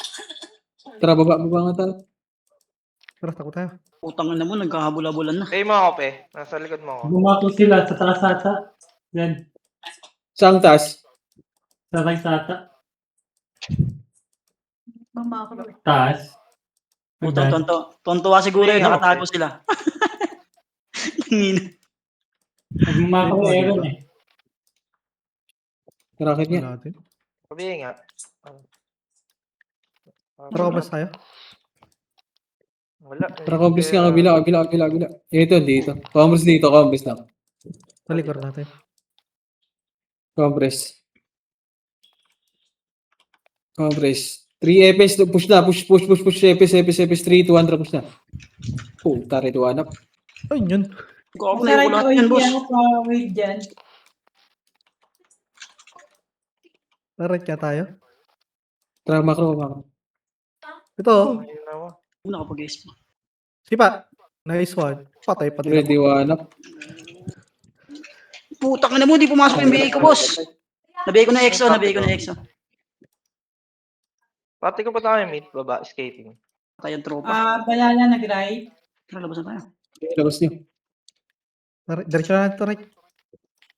Tara, baba nga tayo. Tara, takot tayo. Utang na mo, nagkahabol-habulan na. Eh, mga kope. Nasa likod mo ako. Bumako sila sa taas ata. Yan. Saan taas? Sa right ata. Mama ako. Taas. Utang tontuwa siguro yun, nakatago sila. Ngina. Naging mako ko Aaron eh. Racket niya. Wala natin. Sabihin nga. Tara, obas tayo. Wala. Tara, compress nga. Kabila. Ito, dito. Compress lang. Sa likod natin. Compress. 3 EPS. Push na. Push. EPS. 3, 2, 1, push na. Tari, 2, 1, up. Ayun yun. Ako Nasa na right lahat OIP yan, boss. ako. Wait dyan. Tara, kaya tayo. Tara, macro. Ito. Ayun na mo. Nakapag-guess mo. Sipa. Nice one. Patay pati. Ready, 1, up. Putang na mo, di pumasok yung BA ko, boss. Nabigay ko na EXO. Pati ko pa tayo mid, baba, skating. Tayong tropa. Balala, nag-right. Tara, labasan tayo. Labas niyo. Diretso na natin ito, right?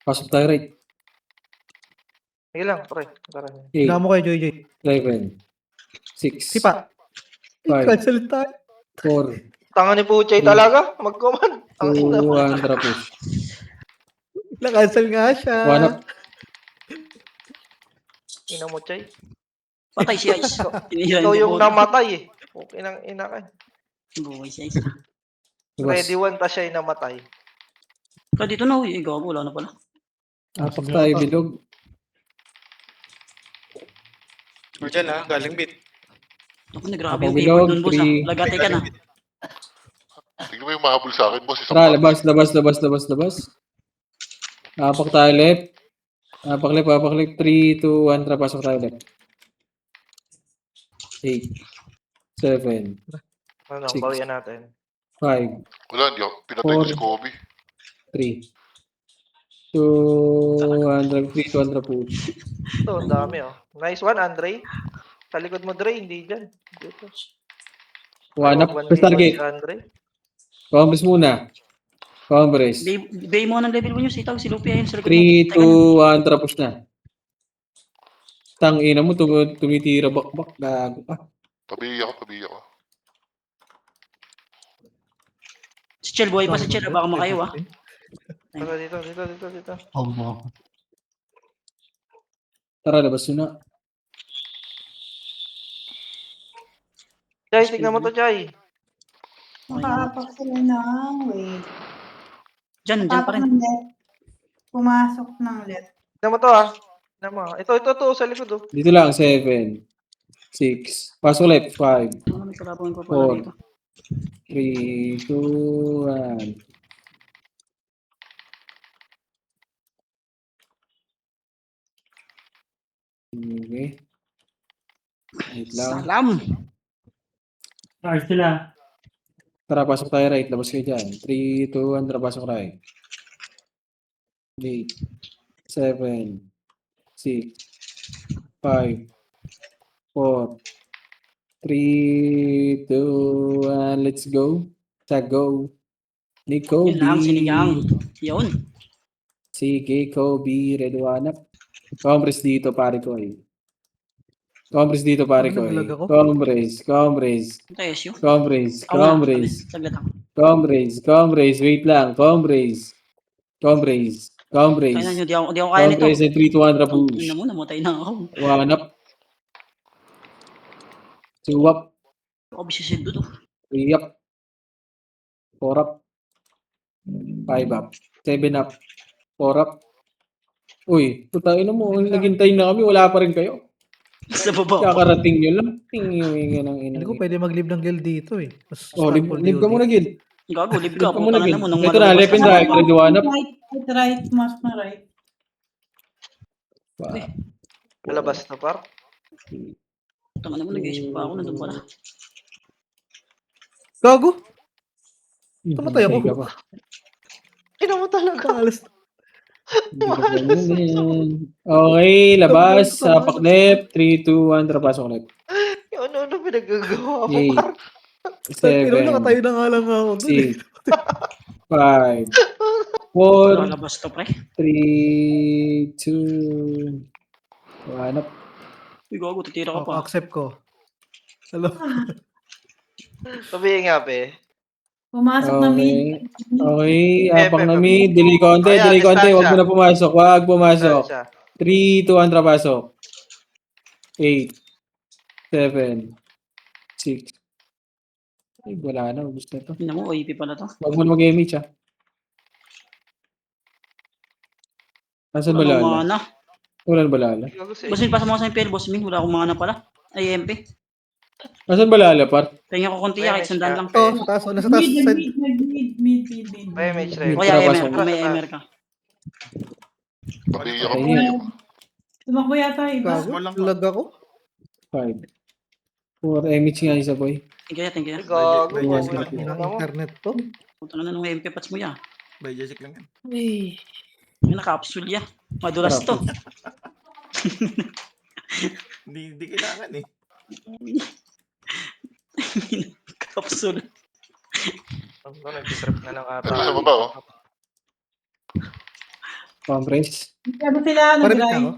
Pasok tayo right. Sige lang, pre. Tara. 8, Hila mo kayo, JJ. 7, 6, Sipa. 5, Cancel tayo. 4, Tanga ni Puchay talaga. Mag-command. 2, 1, tara push. Na-cancel nga siya. 1 up. Ina mo, Chay. Patay si Ice. Tinira Ikaw yung bobo. namatay eh. Okay nang ina ka. Buhay si Ice. Labas. Ready one, ta siya yung namatay. Kaya dito na, uy. Gago, wala na pala. Apak tayo, bilog. O dyan ha, galing bit. Ako na, grabe Ako yung bilog, keyboard dun, boss. three. Lagate ka na. Tingnan mo yung mahabol sa akin, boss. Isang Tara, box. labas. Apak tayo left. Apak left. 3, 2, 1, tara, pasok tayo left. 8, 7, Ano, Six. bawian natin. 5, Wala, hindi ako. Pinatay ko si Kobe. 3, 2, 1, push. Ito, ang dami oh. Nice one, Andre. Sa likod mo, Dre, hindi dyan. Dito. 1 up. One First v one target. si Andre. Compress muna. Compress. Bay mo ng level 1 yung sitaw. Si Lupi ayun sa likod 3, mo. 2, 1, tara, push na. Tangina mo, tumitira bakbak. Gago ka. Pabiya ko. Si Chel, buhay pa si Chel. Baka makayo, ah. Dito. Tara, labas yun na. Chay, tignan mo to, Chay. Nakaapak sila ng wait. Diyan pa Tapak rin. ng left. Pumasok ng left. Tignan mo to, ah. Tignan mo. Ito, sa likod, oh. Dito lang, 7, 6. Pasok left, 5, Ano, may kalabang pa pala dito. 3, 2, 1. Okay. Wait lang. Salam. Taas sila. Tara, pasok tayo right. Labas kayo dyan. 3, 2, 1. Tara, pasok right. 8, 7, 6, 5, 4, 3, 2, 1. Let's go. Sa go. Ni Kobe. Yun lang, sinigang. Yun. Sige, Kobe. Red one up. Compres dito, pare ko eh. Compres dito, pare ko eh. Naglag ako. Compres. Tayo, Compres. Ako nga, Compres. saglit ako. Compres. Wait lang. Compres. Kaya na nyo, di ako kaya nito. Compres and 3-200 Ang push. ina mo, namatay na ako. One up. Two up. Ako bisisid doon. Three up. Four up. Five up. Seven up. Four up. Uy, putayin na mo. Naghintay na kami. Wala pa rin kayo. Sa baba ako. Kakarating nyo lang. Tingin ng ina. Hindi ko pwede mag-live ng guild dito eh. Mas Oh, Starfall live ka DOD. muna, Gil. Gago, live Live ka. ka muna, Putang Gil. na mo. Nung Ito na, malabas left and ka. right. Red one up. Right, mas na right. Malabas na, par. Putang na mo, nag-isip pa ako. Nandun pala. Gago! Tumatay ako. Hintay ka pa. Ina mo talaga. Alas. Hindi ka pa yan. Okay, labas. Sapak left. 3, 2, 1. Tara, pasok left. Yung ano pinagagawa mo, 8, par. Pero 7, nakatayo na nga lang ako dun eh. 6, 5, 4, Lalabas to, pre. 3, 2, 1 up. Uy, gago, titira ka pa. Accept ko. Hello. Sabihin nga, pe. Pumasok na mid. Okay, apang na Pepe. mid. Delay konti, Ayan, delay konti. Huwag mo distansya. na pumasok. Huwag pumasok. Siya. 3, 2, 1, tara, pasok. 8, 7, 6. Ay, wala na. Ubus na to. Ina mo, OEP pala to. Huwag mo na mag-MH, ah. Nasaan ba Wala lala? akong mana. Wala ba lala? Boss Min, pasa mo sa impel, Boss Min. Wala akong mana pala. Ay, MP. Nasaan ba lala, par? Pahinga ko konti, kahit sandaan lang. Oh, sa taas. Nasa taas. Mid, Side. mid. May match rin. Mid. O kaya Tara, MR, pasok. kung may MR ka. Pabiyak ako. Ayun. Tumakbo yata iba. Gago. Small lang. Lag ako. 5. 4 MH nga isa, boy. Thank you, thank you. Gago. May Wala Jessica. mo. Ng internet to. Putang na nung MP pats mo ya. By Jessic lang yan. May nakapsul ya. Madulas to. Hindi kailangan eh. Kapsul. Nag-trip na lang ata. Ito sa baba, oh. Compress. Ano sila, Parit na ako.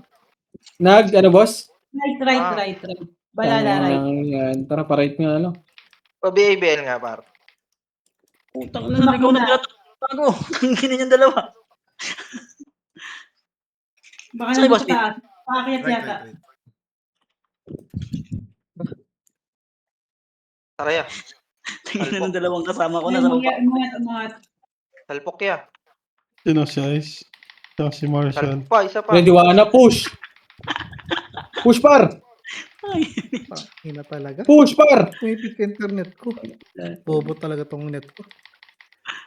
nag-right. Ano, boss? Right. Balala, right. Yan. Tara, parait nga, ano. Pa-BABL nga, par. Putang na, naligaw na pinatago. Ang ganyan yung dalawa. Baka Sorry, naman boss, sa taas. Paakyat Right, yata. right. Tara ya. Tingnan ng dalawang kasama ko na sa baba. Umangat. Salpok ya. Sino si Ice? Tsaka si Marshall. Salpok pa, isa pa. Ready, na push! Push, par! Hina talaga. Push, par! Pumipit ka internet ko. Bobo talaga tong net ko.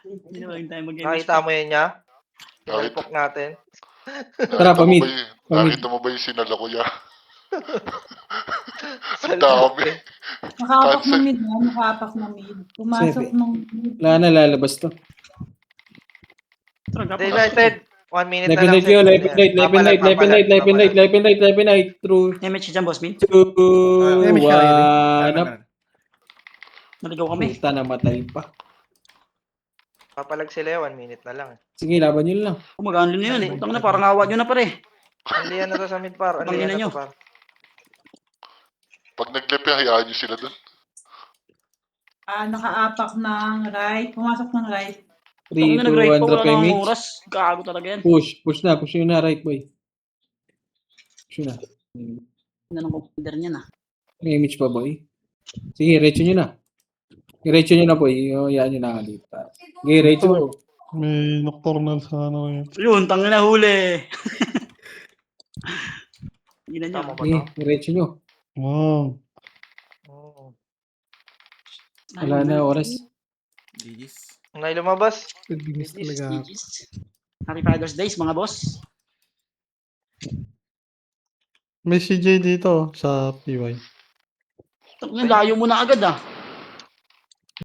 Hindi naman tayo mag-MS. Nakita mo yun niya? Nakita, Salpok natin. Tara, pamid. Nakita mo ba yung sinala ko ya? Ang Salpok. dami. Nakaapak na mid. Nakaapak na mid. Pumasok Seven. nung mid. Wala na, lalabas to. Delighted. 1 minute Left na and lang. right yun, left and right, left and right, left and right, left and right, left and right, left and right, through MH dyan, Boss Min. 2, May siya, Riley. 1 up. Naligaw kami. Puta, namatay pa. Papalag sila 1 minute na lang. Sige, laban nyo lang. Kumagaan na yun. Putang na, parang awa nyo na pare. Andiyan na to sa mid par. Pangina Andiyan na nyo. to par. Pag nag-lep yan, hayaan nyo sila dun. Nakaapak ng right. Pumasok ng right. 3, Putang na, 2, nag-right 1, pa. drop Wala nang image. oras. Gago talaga yan. Push nyo na, right boy. Push nyo na. Ano ng commander niya na. May image pa boy. Sige, recho nyo na. I-recho nyo na boy. O, yan nyo na dito. Sige, recho. May nocturnal sa ano yun. Yun, tangin na huli. Hindi na niya. Tama ba Sige, to? i-recho nyo. Wow. Oo. Wala na oras. GG's. Nay lumabas. Binis talaga. GG's. Happy Father's Days, mga boss. May CJ dito sa PY. Tangin, layo mo na agad ah.